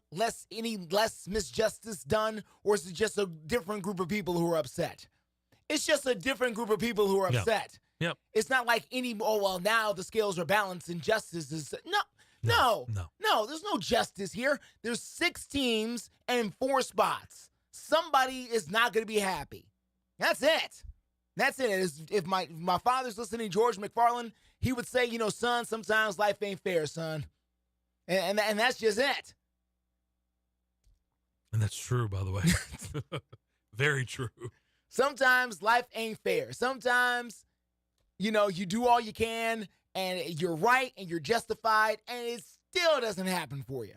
any less misjustice done, or is it just a different group of people who are upset? It's just a different group of people who are upset. Yep. It's not like now the scales are balanced and justice is no. There's no justice here. There's 6 teams and 4 spots. Somebody is not going to be happy. That's it. If my father's listening, George McFarland, he would say, son, sometimes life ain't fair, son. And that's just it. And that's true, by the way. Very true. Sometimes life ain't fair. Sometimes, you do all you can, and you're right, and you're justified, and it still doesn't happen for you.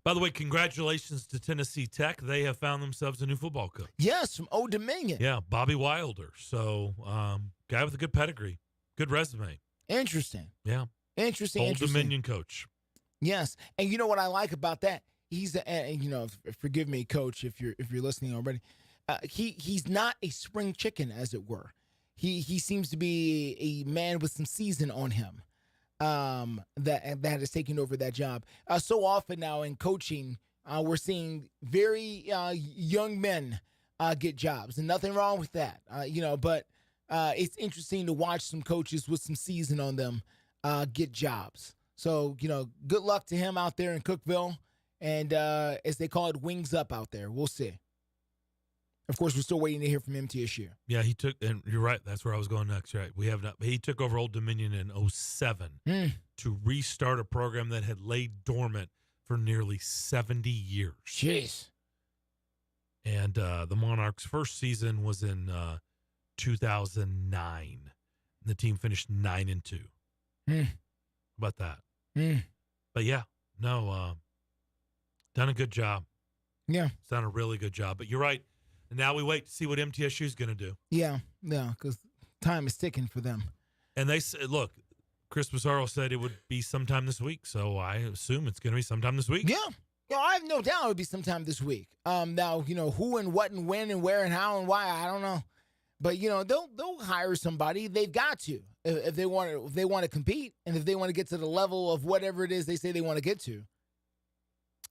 By the way, congratulations to Tennessee Tech. They have found themselves a new football coach. Yes, from Old Dominion. Yeah, Bobby Wilder. So, guy with a good pedigree, good resume. Interesting. Yeah. Interesting. Old Dominion coach. Yes, and you know what I like about that? He's forgive me, Coach, if you're listening already. He's not a spring chicken, as it were. He seems to be a man with some season on him. That is taking over that job. So often now in coaching, we're seeing very young men get jobs, and nothing wrong with that. But it's interesting to watch some coaches with some season on them get jobs. So good luck to him out there in Cookeville, and as they call it, wings up out there. We'll see. Of course, we're still waiting to hear from MTSU. Yeah, he took, and you're right. That's where I was going next. Right, we have not. He took over Old Dominion in 2007 to restart a program that had laid dormant for nearly 70 years. Jeez. And the Monarchs' first season was in 2009. And the team finished 9-2. How about that? But yeah, no, done a good job. Yeah, it's done a really good job. But you're right. And now we wait to see what MTSU is going to do. Yeah, because time is ticking for them. And they said, look, Chris Pizarro said it would be sometime this week, so I assume it's going to be sometime this week. Yeah, I have no doubt it would be sometime this week. Now, who and what and when and where and how and why, I don't know. But they'll hire somebody. They've got to if they want to compete, and if they want to get to the level of whatever it is they say they want to get to.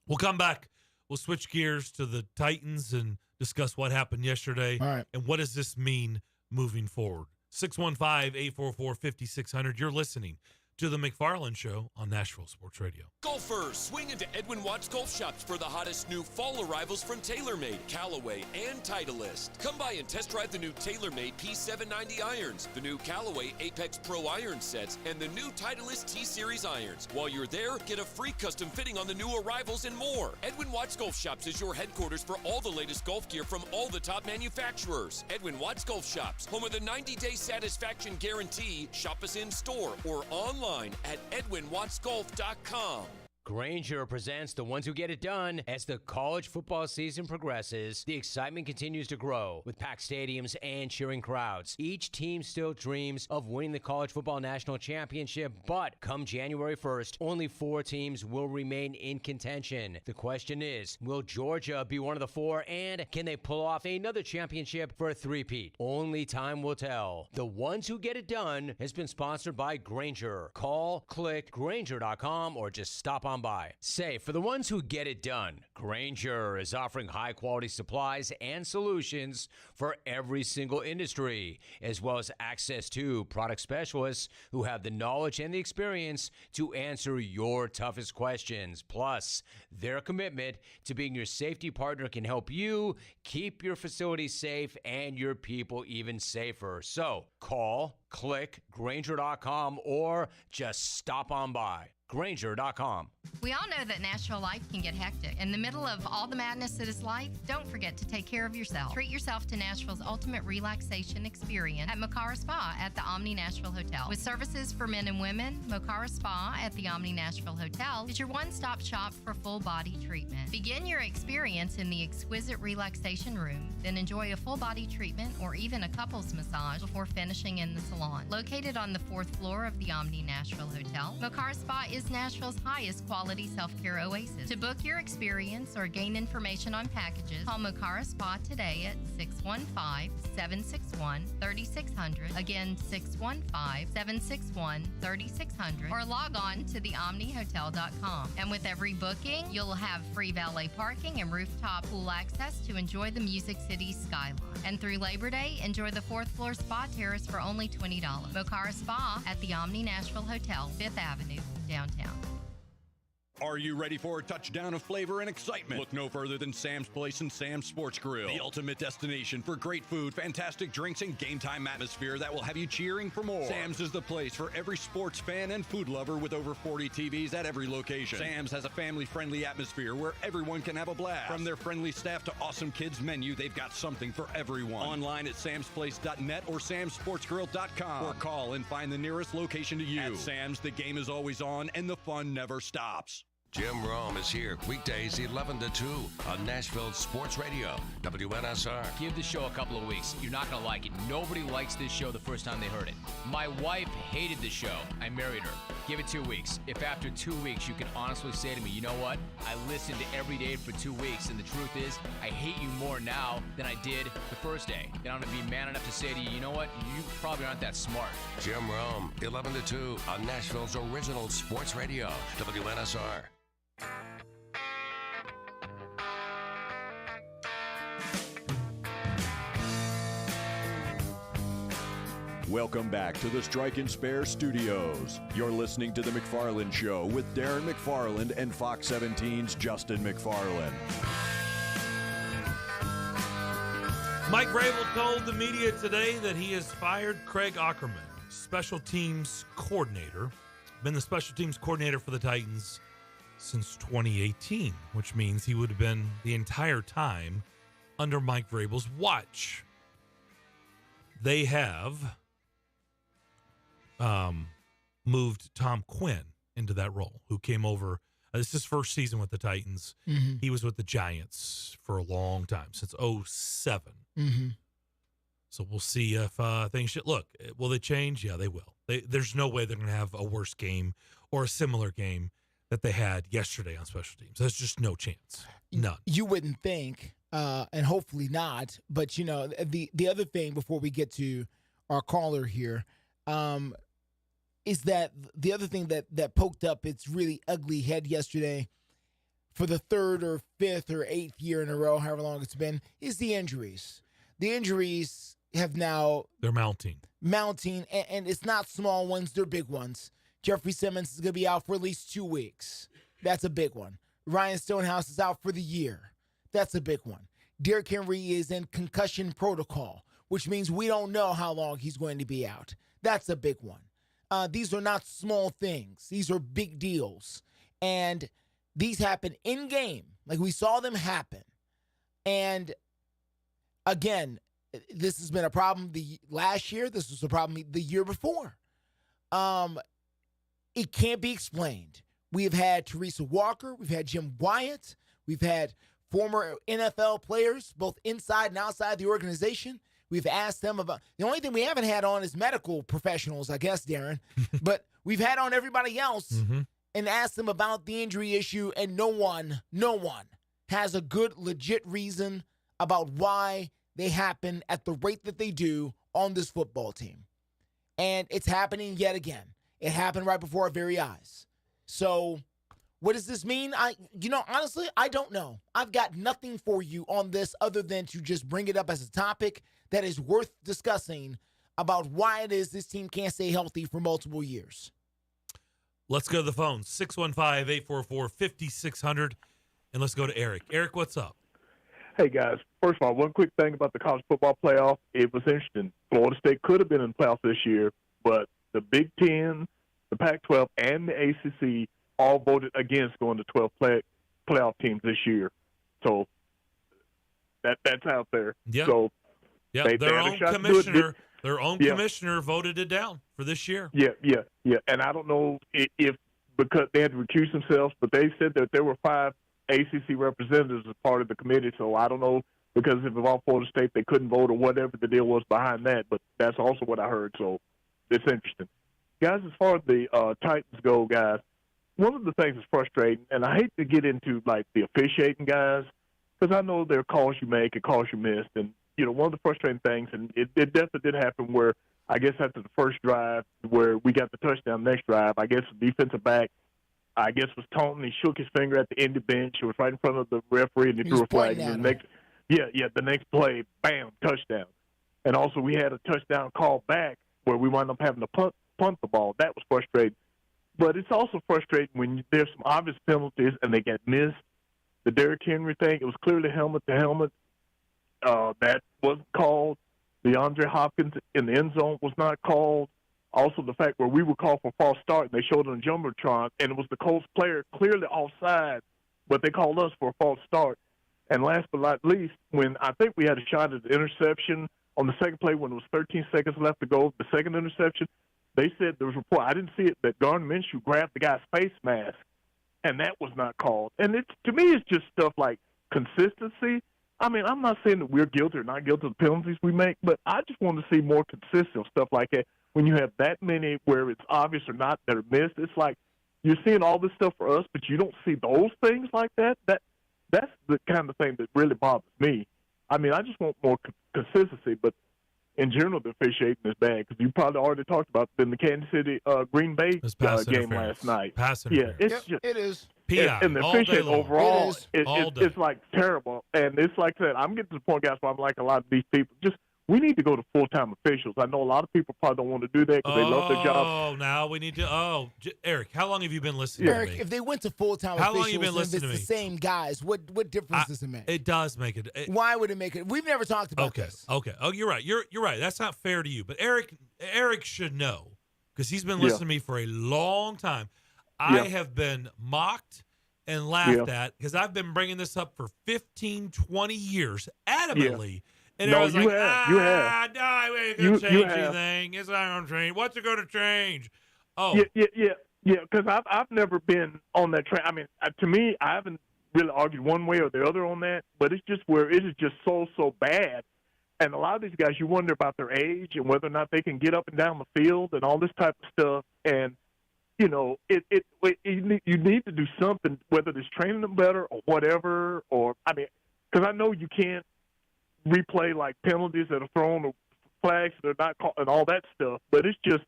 We'll come back. We'll switch gears to the Titans and discuss what happened yesterday. All right. And what does this mean moving forward? 615-844-5600. You're listening to the McFarland Show on Nashville Sports Radio. Golfers, swing into Edwin Watts Golf Shops for the hottest new fall arrivals from TaylorMade, Callaway, and Titleist. Come by and test drive the new TaylorMade P790 irons, the new Callaway Apex Pro iron sets, and the new Titleist T-Series irons. While you're there, get a free custom fitting on the new arrivals and more. Edwin Watts Golf Shops is your headquarters for all the latest golf gear from all the top manufacturers. Edwin Watts Golf Shops, home of the 90-day satisfaction guarantee. Shop us in store or online at edwinwattsgolf.com. Grainger presents the ones who get it done. As the college football season progresses, the excitement continues to grow with packed stadiums and cheering crowds. Each team still dreams of winning the college football national championship, but come January 1st, only 4 teams will remain in contention. The question is, will Georgia be one of the 4, and can they pull off another championship for a three-peat? Only time will tell. The ones who get it done has been sponsored by Grainger. Call, click, Grainger.com, or just stop on by. Say, for the ones who get it done, Grainger is offering high-quality supplies and solutions for every single industry, as well as access to product specialists who have the knowledge and the experience to answer your toughest questions. Plus, their commitment to being your safety partner can help you keep your facility safe and your people even safer. So, call, click, Grainger.com, or just stop on by. Grainger.com. We all know that Nashville life can get hectic. In the middle of all the madness that is life, don't forget to take care of yourself. Treat yourself to Nashville's ultimate relaxation experience at Mocara Spa at the Omni Nashville Hotel. With services for men and women, Mocara Spa at the Omni Nashville Hotel is your one-stop shop for full body treatment. Begin your experience in the exquisite relaxation room, then enjoy a full body treatment or even a couples massage before finishing in the salon. Located on the 4th floor of the Omni Nashville Hotel, Mocara Spa is Nashville's highest quality self-care oasis. To book your experience or gain information on packages, call Mocara Spa today at 615-761-3600. Again, 615-761-3600, or log on to theomnihotel.com. And with every booking, you'll have free valet parking and rooftop pool access to enjoy the Music City skyline. And through Labor Day, enjoy the 4th floor spa terrace for only $20. Mocara Spa at the Omni Nashville Hotel, 5th Avenue, downtown. Are you ready for a touchdown of flavor and excitement? Look no further than Sam's Place and Sam's Sports Grill, the ultimate destination for great food, fantastic drinks, and game time atmosphere that will have you cheering for more. Sam's is the place for every sports fan and food lover with over 40 TVs at every location. Sam's has a family-friendly atmosphere where everyone can have a blast. From their friendly staff to awesome kids menu, they've got something for everyone. Online at samsplace.net or samsportsgrill.com, or call and find the nearest location to you. At Sam's, the game is always on and the fun never stops. Jim Rome is here weekdays 11 to 2 on Nashville Sports Radio, WNSR. Give the show a couple of weeks. You're not going to like it. Nobody likes this show the first time they heard it. My wife hated the show. I married her. Give it 2 weeks. If after 2 weeks you can honestly say to me, you know what? I listened to every day for 2 weeks, and the truth is, I hate you more now than I did the first day. Then I'm going to be man enough to say to you, you know what? You probably aren't that smart. Jim Rome, 11 to 2 on Nashville's original sports radio, WNSR. Welcome back to the Strike and Spare Studios. You're listening to The McFarland Show with Darren McFarland and Fox 17's Justin McFarland. Mike Vrabel told the media today that he has fired Craig Ackerman, special teams coordinator. Been the special teams coordinator for the Titans since 2018, which means he would have been the entire time under Mike Vrabel's watch. They have moved Tom Quinn into that role, who came over. This is his first season with the Titans. Mm-hmm. He was with the Giants for a long time, since 2007. Mm-hmm. So we'll see if things should look. Will they change? Yeah, they will. There's no way they're going to have a worse game or a similar game that they had yesterday on special teams. There's just no chance. None. You wouldn't think, and hopefully not. But, you know, the other thing before we get to our caller here is that the other thing that poked up its really ugly head yesterday for the 3rd or 5th or 8th year in a row, however long it's been, is the injuries. The injuries have now... They're mounting, and it's not small ones, they're big ones. Jeffrey Simmons is going to be out for at least 2 weeks. That's a big one. Ryan Stonehouse is out for the year. That's a big one. Derrick Henry is in concussion protocol, which means we don't know how long he's going to be out. That's a big one. These are not small things. These are big deals. And these happen in game. Like we saw them happen. And again, this has been a problem last year. This was a problem the year before. It can't be explained. We have had Teresa Walker. We've had Jim Wyatt. We've had former NFL players, both inside and outside the organization. We've asked them about – the only thing we haven't had on is medical professionals, I guess, Darren. But we've had on everybody else and asked them about the injury issue, and no one has a good, legit reason about why they happen at the rate that they do on this football team. And it's happening yet again. It happened right before our very eyes. So what does this mean? Honestly, I don't know. I've got nothing for you on this other than to just bring it up as a topic that is worth discussing about why it is this team can't stay healthy for multiple years. Let's go to the phone, 615-844-5600, and let's go to Eric. Eric, what's up? Hey, guys. First of all, one quick thing about the college football playoff. It was interesting. Florida State could have been in the playoffs this year, but the Big Ten, the Pac-12, and the ACC all voted against going to 12 playoff teams this year. So that's out there. Yeah. So their own commissioner voted it down for this year. Yeah. And I don't know if because they had to recuse themselves, but they said that there were 5 ACC representatives as part of the committee. So I don't know, because if it involved Florida State, they couldn't vote or whatever the deal was behind that. But that's also what I heard. So it's interesting. Guys, as far as the Titans go, guys, one of the things that's frustrating, and I hate to get into, like, the officiating, guys, because I know there are calls you make and calls you missed. And, one of the frustrating things, and it definitely did happen where, I guess after the first drive where we got the touchdown, next drive, I guess the defensive back, I guess, was taunting. He shook his finger at the end of the bench. It was right in front of the referee, and he threw a flag. And the next play, bam, touchdown. And also we had a touchdown call back where we wound up having to punt the ball. That was frustrating. But it's also frustrating when there's some obvious penalties and they get missed. The Derrick Henry thing, it was clearly helmet to helmet. That wasn't called. The Andre Hopkins in the end zone was not called. Also, the fact where we were called for false start, and they showed it on Jumbotron, and it was the Colts player clearly offside, but they called us for a false start. And last but not least, when I think we had a shot at the interception on the second play when it was 13 seconds left to go, the second interception, they said there was a report, I didn't see it, that Gardner Minshew grabbed the guy's face mask, and that was not called. And to me, it's just stuff like consistency. I mean, I'm not saying that we're guilty or not guilty of the penalties we make, but I just want to see more consistent stuff like that. When you have that many where it's obvious or not that are missed, it's like you're seeing all this stuff for us, but you don't see those things like that. That's the kind of thing that really bothers me. I mean, I just want more consistency, but in general, the officiating is bad because you probably already talked about in the Kansas City Green Bay game last night. It is. PI, and the officiating overall, it's like terrible. And it's like that. I'm getting to the point, guys, where I'm like a lot of these people. We need to go to full-time officials. I know a lot of people probably don't want to do that because they love their job. Oh, now we need to. Eric, how long have you been listening to me? Eric, if they went to full-time officials, long have you been listening to me? The same guys, what difference does it make? It does make it. Why would it make it? We've never talked about this. Okay. Oh, you're right. You're right. That's not fair to you. But Eric should know because he's been listening to me for a long time. I have been mocked and laughed at because I've been bringing this up for 15, 20 years adamantly. Yeah. And I was like, you have. No, we ain't going to change anything. It's not going to change. What's it going to change? Oh. Yeah, because I've never been on that train. I mean, to me, I haven't really argued one way or the other on that, but it's just where it is just so bad. And a lot of these guys, you wonder about their age and whether or not they can get up and down the field and all this type of stuff. And, you need to do something, whether it's training them better or whatever. Or, I mean, because I know you can't replay like penalties that are thrown or flags that are not called and all that stuff, but it's just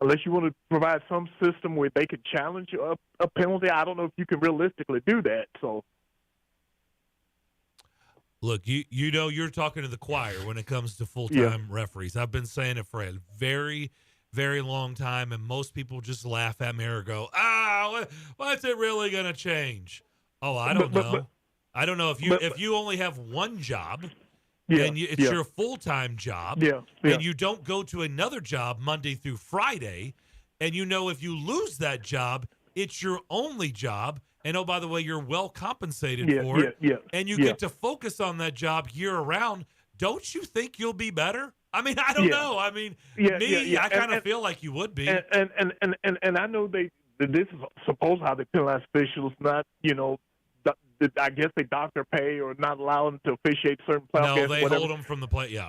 unless you want to provide some system where they can challenge a penalty, I don't know if you can realistically do that. So look, you're talking to the choir when it comes to full-time referees. I've been saying it for a very, very long time, and most people just laugh at me or go, what's it really going to change? Oh, I don't know. I don't know if you only have one job. And it's your full-time job, and you don't go to another job Monday through Friday, and if you lose that job, it's your only job, and oh, by the way, you're well compensated for it, and you get to focus on that job year-round, don't you think you'll be better? I mean, I don't know. I mean, I kind of feel like you would be. And I know this is supposed how they penalize officials, not, I guess they doctor pay or not allow them to officiate certain playoff games. No, they hold them from the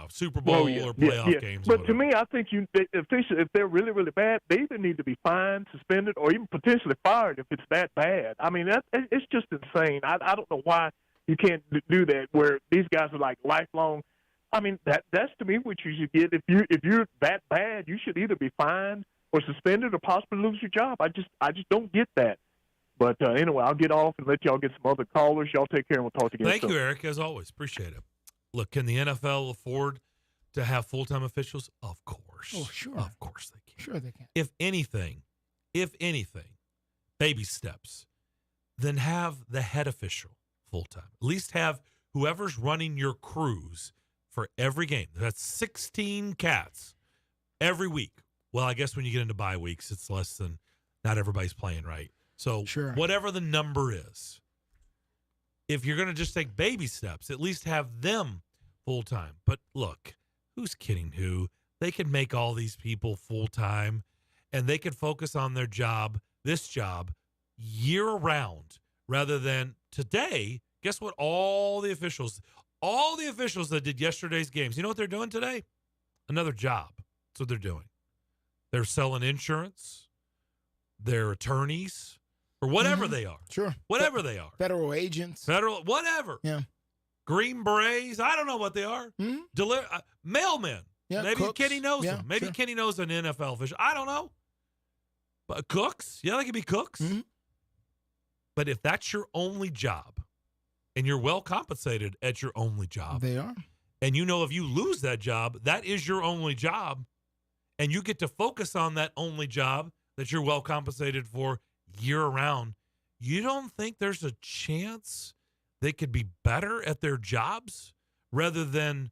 Super Bowl or playoff games. But to me, I think the officials, if they're really, really bad, they either need to be fined, suspended, or even potentially fired if it's that bad. I mean, it's just insane. I don't know why you can't do that where these guys are like lifelong. I mean, that's to me what you should get. If you're that bad, you should either be fined or suspended or possibly lose your job. I just don't get that. But anyway, I'll get off and let y'all get some other callers. Y'all take care, and we'll talk again. Thank you, Eric, as always. Appreciate it. Look, can the NFL afford to have full-time officials? Of course. Oh, sure. Of course they can. Sure they can. If anything, baby steps, then have the head official full-time. At least have whoever's running your crews for every game. That's 16 cats every week. Well, I guess when you get into bye weeks, it's less than not everybody's playing right. So whatever the number is, if you're going to just take baby steps, at least have them full-time. But look, who's kidding who? They can make all these people full-time, and they can focus on their job, this job, year-round, rather than today. Guess what? All the officials that did yesterday's games, you know what they're doing today? Another job. That's what they're doing. They're selling insurance. They're attorneys. Or whatever they are. Sure. Whatever they are. Federal agents. Whatever. Yeah. Green berets. I don't know what they are. Mailmen. Yeah, maybe cooks. Kenny knows Yeah, them. Maybe sure. Kenny knows an NFL official. I don't know. But cooks. Yeah, they could be cooks. Mm-hmm. But if that's your only job, and you're well compensated at your only job. They are. And if you lose that job, that is your only job. And you get to focus on that only job that you're well compensated for year-round, you don't think there's a chance they could be better at their jobs rather than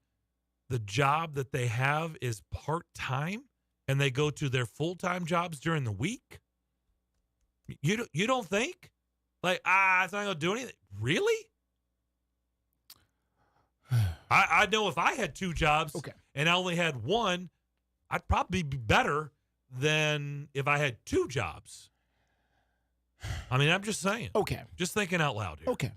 the job that they have is part-time and they go to their full-time jobs during the week? You don't think? Like, it's not going to do anything. Really? I know if I had two jobs and I only had one, I'd probably be better than if I had two jobs. I mean, I'm just saying. Okay. Just thinking out loud here. Okay.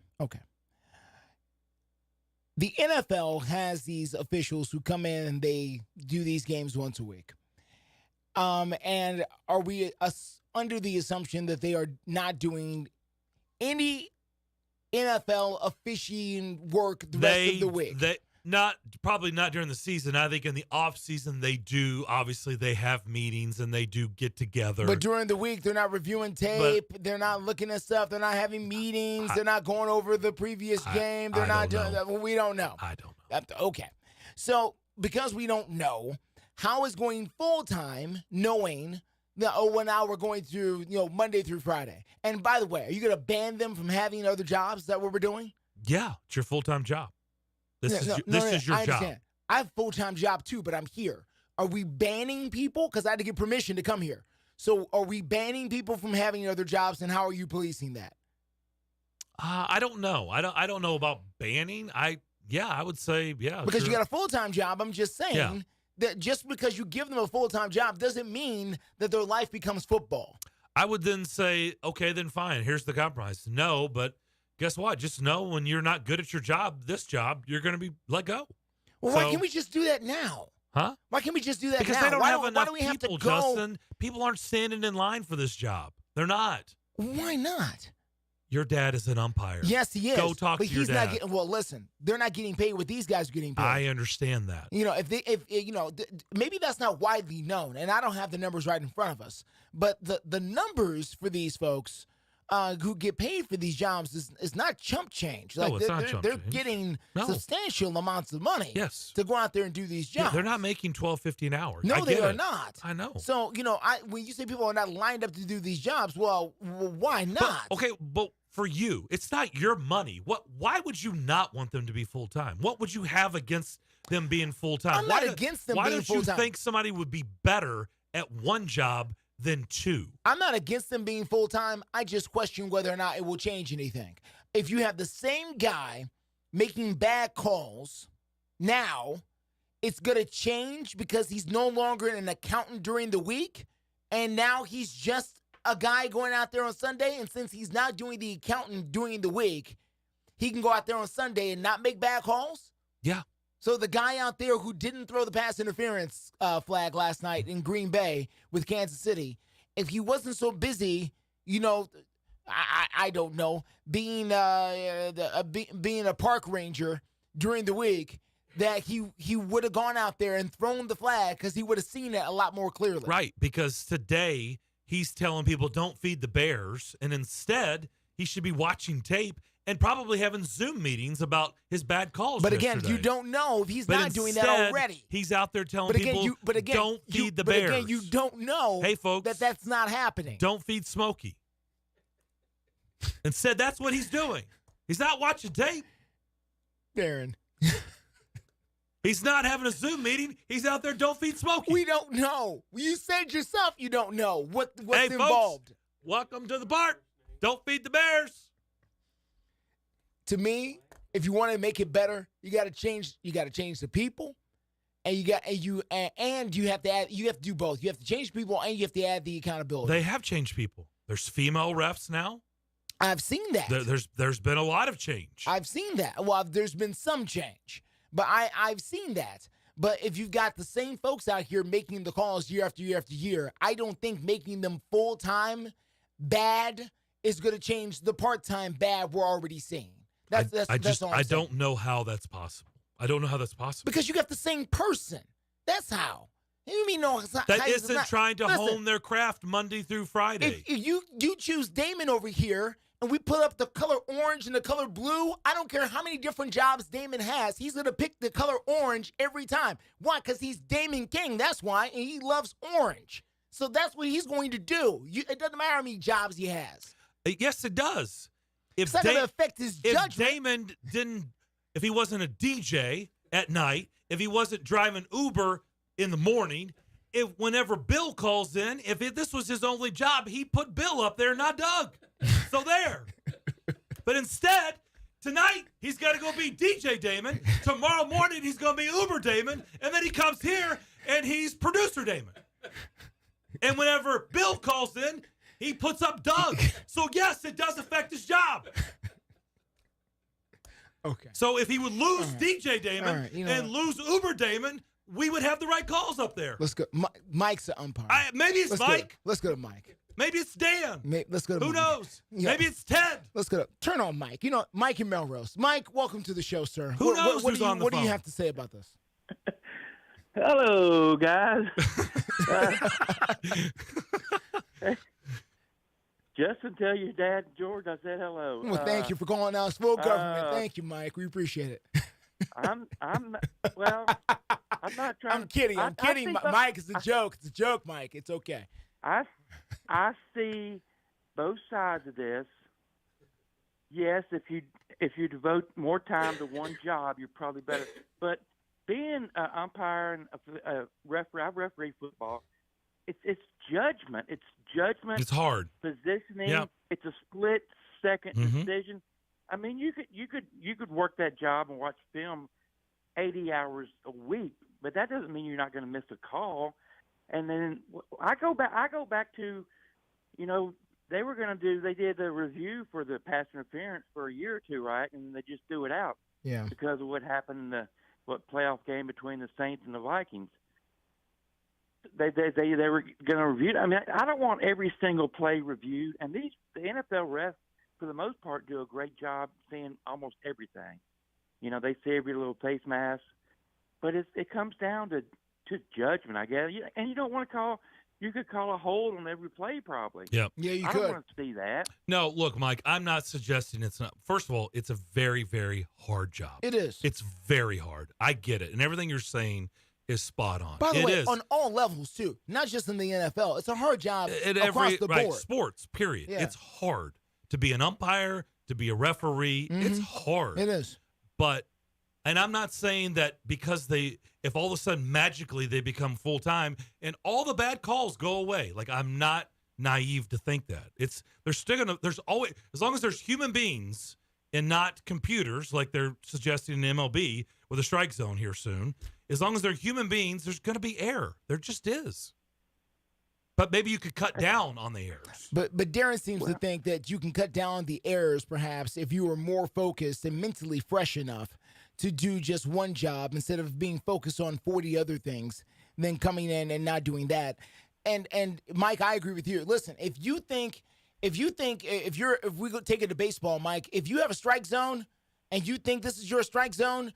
The NFL has these officials who come in and they do these games once a week. And are we under the assumption that they are not doing any NFL officiating work the rest of the week? Probably not during the season. I think in the off season they do. Obviously, they have meetings and they do get together. But during the week, they're not reviewing tape. They're not looking at stuff. They're not having meetings. They're not going over the previous game. They're not doing that. Well, we don't know. I don't know. Okay. So because we don't know, how is going full time knowing that now we're going through Monday through Friday? And by the way, are you going to ban them from having other jobs? Is that what we're doing? Yeah, it's your full time job. This is your I job. understand. I have a full-time job too, but I'm here. Are we banning people? Because I had to get permission to come here. So are we banning people from having other jobs, and how are you policing that? I don't know. I don't know about banning. I would say, yeah. Because sure. you got a full-time job. I'm just saying that just because you give them a full-time job doesn't mean that their life becomes football. I would then say, okay, then fine. Here's the compromise. No, but guess what? Just know when you're not good at your job, this job, you're going to be let go. Well, why can't we just do that now? Huh? Why can't we just do that because now? They don't have enough why do we have people, to go? Justin. People aren't standing in line for this job. They're not. Why not? Your dad is an umpire. Yes, he is. Go talk to your dad. Not getting, well, listen, they're not getting paid what these guys are getting paid. I understand that. Maybe that's not widely known, and I don't have the numbers right in front of us. But the numbers for these folks who get paid for these jobs is not chump change. No, it's not chump they're change. getting substantial amounts of money. Yes. To go out there and do these jobs. Yeah, they're not making $12.50 an hour. No, they are not. I know. So when you say people are not lined up to do these jobs, well why not? But for you, it's not your money. Why would you not want them to be full time? What would you have against them being full time? I'm not against them being full time. Why don't you think somebody would be better at one job than two? I'm not against them being full time. I just question whether or not it will change anything. If you have the same guy making bad calls now, it's going to change because he's no longer an accountant during the week, and now he's just a guy going out there on Sunday, and since he's not doing the accounting during the week, he can go out there on Sunday and not make bad calls? Yeah. So the guy out there who didn't throw the pass interference flag last night in Green Bay with Kansas City, if he wasn't so busy, I don't know, being a park ranger during the week, that he would have gone out there and thrown the flag because he would have seen it a lot more clearly. Right, because today he's telling people don't feed the bears, and instead he should be watching tape and probably having Zoom meetings about his bad calls. But again, yesterday. you don't know if he's not doing that already. He's out there telling people don't feed the bears. But again, you don't know hey, folks, that's not happening. Don't feed Smokey. Instead, that's what he's doing. He's not watching tape. Darren. He's not having a Zoom meeting. He's out there, don't feed Smokey. We don't know. You said yourself you don't know what's involved. Folks, welcome to the part. Don't feed the bears. To me, if you want to make it better, you got to change the people, and you have to add. You have to do both. You have to change people, and you have to add the accountability. They have changed people. There's female refs now. I've seen that. There's been a lot of change. I've seen that. Well, there's been some change, but I've seen that. But if you've got the same folks out here making the calls year after year after year, I don't think making them full-time bad is going to change the part-time bad we're already seeing. That's all I'm saying. I don't know how that's possible. I don't know how that's possible. Because you got the same person. That's how. You mean no? That isn't trying to hone their craft Monday through Friday. If you choose Damon over here, and we put up the color orange and the color blue, I don't care how many different jobs Damon has, he's going to pick the color orange every time. Why? Because he's Damon King. That's why, and he loves orange. So that's what he's going to do. It doesn't matter how many jobs he has. Yes, it does. It's not going to affect his judgment. If he wasn't a DJ at night, if he wasn't driving Uber in the morning, whenever Bill calls in, this was his only job, he put Bill up there, not Doug. So there. But instead, tonight, he's got to go be DJ Damon. Tomorrow morning, he's going to be Uber Damon. And then he comes here, and he's producer Damon. And whenever Bill calls in, he puts up Doug. So, yes, it does affect his job. Okay. So if he would lose DJ Damon and lose Uber Damon, we would have the right calls up there. Let's go. Mike's the umpire. Maybe it's Mike. Let's go to Mike. Maybe it's Dan. Let's go to Who Mike. knows? Maybe it's Ted. Let's go. Turn on Mike. Mike in Melrose. Mike, welcome to the show, sir. Who knows who's on the phone? What do you have to say about this? Hello, guys. Justin, tell your dad, George, I said hello. Well, thank you for calling us full government. Thank you, Mike. We appreciate it. I'm not trying. I'm kidding. I'm kidding, Mike. It's a joke. It's a joke, Mike. It's okay. I see both sides of this. Yes, if you devote more time to one job, you're probably better. But being an umpire and a referee, I referee football. It's judgment. It's judgment. It's hard. Positioning. Yep. It's a split-second decision. I mean, you could work that job and watch film 80 hours a week, but that doesn't mean you're not going to miss a call. And then I go back to, they did the review for the pass interference for a year or two, right? And they just threw it out. Yeah. Because of what happened in the playoff game between the Saints and the Vikings. They were going to review it. I mean, I don't want every single play reviewed. And the NFL refs, for the most part, do a great job seeing almost everything. They see every little face mask. But it comes down to judgment, I guess. And you don't want to call – you could call a hold on every play probably. Yep. Yeah, you I could. don't want to see that. No, look, Mike, I'm not suggesting it's not. First of all, it's a very, very hard job. It is. It's very hard. I get it. And everything you're saying is spot on. By the way, is. on all levels, too. Not just in the NFL. It's a hard job across the board. Sports, period. Yeah. It's hard. To be an umpire, to be a referee, it's hard. It is. But, and I'm not saying that because if all of a sudden magically they become full-time and all the bad calls go away. Like, I'm not naive to think that. There's always, as long as there's human beings and not computers like they're suggesting in MLB with a strike zone here soon, as long as they're human beings, there's going to be error. There just is. But maybe you could cut down on the errors. But Darren seems to think that you can cut down the errors perhaps if you were more focused and mentally fresh enough to do just one job instead of being focused on 40 other things, then coming in and not doing that. And Mike, I agree with you. Listen, if we go take it to baseball, Mike, if you have a strike zone and you think this is your strike zone's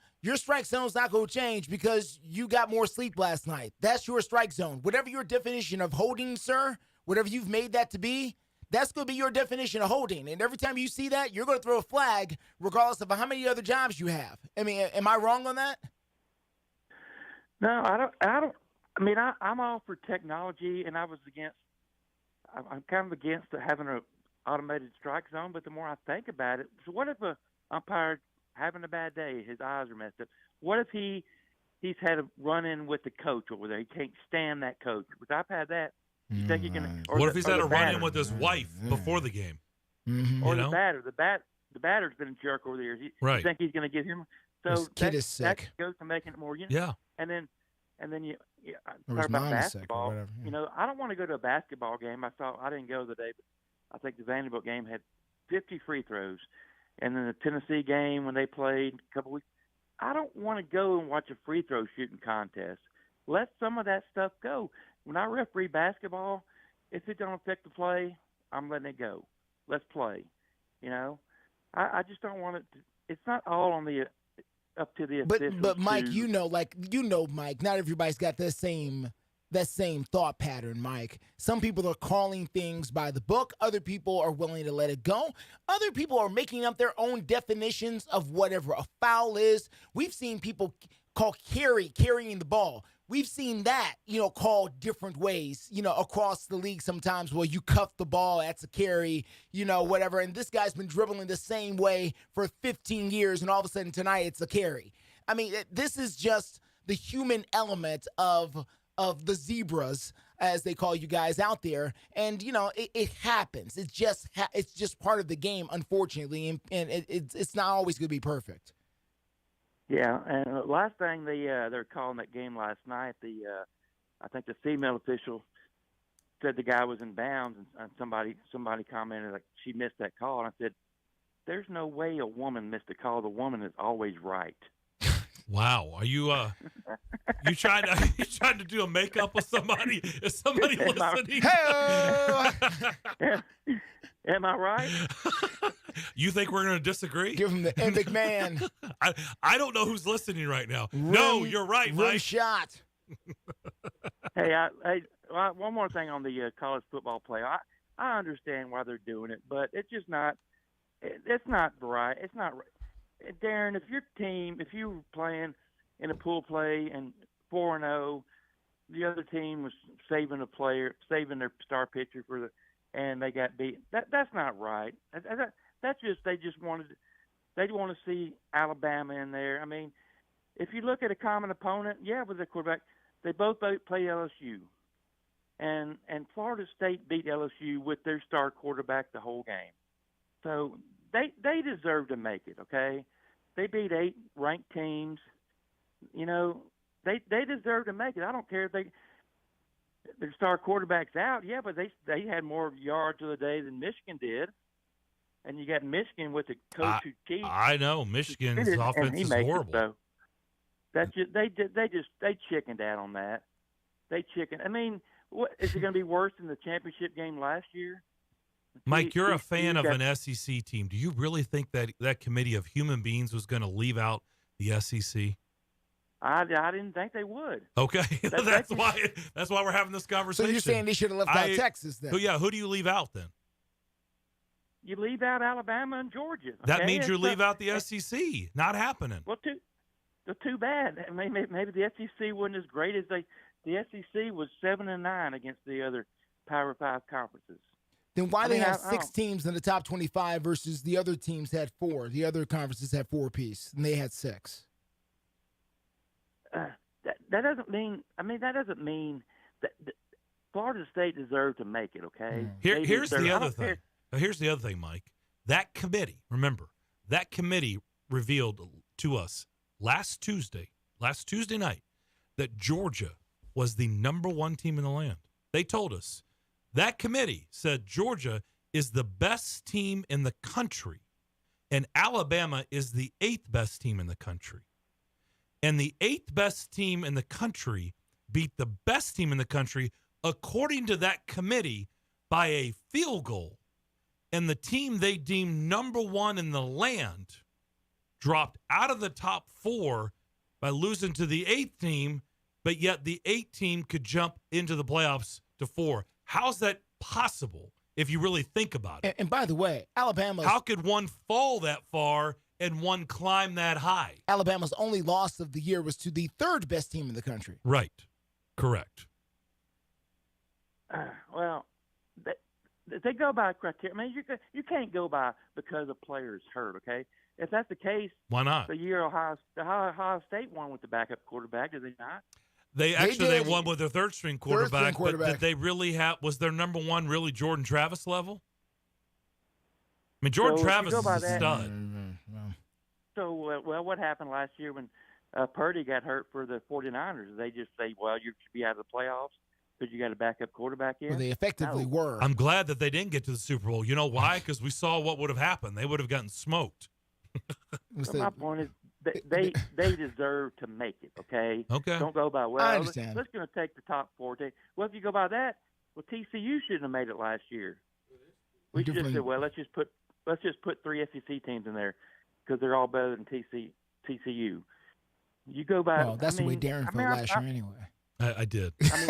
not going to change because you got more sleep last night. That's your strike zone. Whatever your definition of holding, sir, whatever you've made that to be, that's going to be your definition of holding. And every time you see that, you're going to throw a flag regardless of how many other jobs you have. I mean, am I wrong on that? No, I don't. I mean, I'm all for technology, and I'm kind of against having an automated strike zone. But the more I think about it, so what if a umpire having a bad day, his eyes are messed up? What if he's had a run-in with the coach over there? He can't stand that coach. Which I've had that. You think you can? What if he's had a run-in with his wife before the game? Or the batter. The batter's been a jerk over the years. You think he's going to get him? So this kid is sick. That goes to making it more. Yeah. And then you Or talk his about mom is sick or basketball. whatever, yeah. I don't want to go to a basketball game. I didn't go the day, but I think the Vanderbilt game had 50 free throws, and then the Tennessee game when they played a couple weeks. I don't want to go and watch a free throw shooting contest. Let some of that stuff go. When I referee basketball, if it don't affect the play, I'm letting it go. Let's play. I just don't want it. It's not all on the up to the officials. But Mike, Mike, not everybody's got that same thought pattern, Mike. Some people are calling things by the book. Other people are willing to let it go. Other people are making up their own definitions of whatever a foul is. We've seen people call carrying the ball. We've seen that, called different ways, across the league sometimes. Well, you cuff the ball, that's a carry, whatever. And this guy's been dribbling the same way for 15 years, and all of a sudden tonight it's a carry. I mean, this is just the human element of the zebras, as they call you guys out there. And, it happens. It's just part of the game, unfortunately, and it's not always going to be perfect. Yeah, and the last thing they're calling that game last night, I think the female official said the guy was in bounds, and somebody commented like she missed that call, and I said, "There's no way a woman missed a call. The woman is always right." Wow, are you you trying to do a makeup with somebody? Is somebody listening? Am I right? You think we're going to disagree? Give him the epic man. I don't know who's listening right now. No, you're right, Mike. Shot. Hey, one more thing on the college football play. I understand why they're doing it, but it's just not. It's not right. It's not. Darren, if you were playing in a pool play and 4-0, the other team was saving their star pitcher and they got beat. That's not right. That's just they want to see Alabama in there. I mean, if you look at a common opponent, with the quarterback, they both play LSU, and Florida State beat LSU with their star quarterback the whole game. So they deserve to make it. Okay, they beat 8 ranked teams. They deserve to make it. I don't care if their star quarterback's out, but they had more yards of the day than Michigan did. And you got Michigan with the coach who cheats. I know Michigan's offense is horrible. So that's just they chickened out on that. I mean, what is it going to be worse than the championship game last year? Mike, you're a fan of an SEC team. Do you really think that committee of human beings was going to leave out the SEC? I didn't think they would. Okay, that's why we're having this conversation. So you're saying they should have left out Texas then? Who do you leave out then? You leave out Alabama and Georgia. Okay? That means you leave out the SEC. Not happening. Well, too bad. I mean, maybe the SEC wasn't as great as the SEC was 7-9 against the other Power 5 conferences. Then why they have 6 teams in the top 25 versus the other teams had 4? The other conferences had 4 apiece, and they had 6. That doesn't mean. I mean, that doesn't mean that Florida State deserved to make it. Okay. Here's the other thing. Here's the other thing, Mike. That committee, remember, revealed to us last Tuesday night, that Georgia was the number 1 team in the land. They told us That committee said Georgia is the best team in the country, and Alabama is the 8th best team in the country. And the 8th best team in the country beat the best team in the country, according to that committee, by a field goal. And the team they deemed number 1 in the land dropped out of the top 4 by losing to the 8th team, but yet the 8th team could jump into the playoffs to 4. How's that possible if you really think about it? And by the way, how could one fall that far and one climb that high? Alabama's only loss of the year was to the 3rd best team in the country. Right. Correct. Well, they go by criteria. I mean, you can't go by because a player's hurt, okay? If that's the case, why not? The year Ohio State won with the backup quarterback, did they not? They won with their third-string quarterback, but did they really have – was their number 1 really Jordan Travis level? I mean, Jordan Travis is a stud. So, well, what happened last year when Purdy got hurt for the 49ers? They just say, well, you should be out of the playoffs because you got a backup quarterback in? Well, they effectively were. I'm glad that they didn't get to the Super Bowl. You know why? Because we saw what would have happened. They would have gotten smoked. My point is they deserve to make it, okay? Okay. Don't go by, well, I understand. let's going to take the top 4. Well, if you go by that, well, TCU shouldn't have made it last year. We just said, well, let's just put 3 SEC teams in there because they're all better than TCU. You go by. Well, that's the way Darren felt last year anyway. I did. I mean,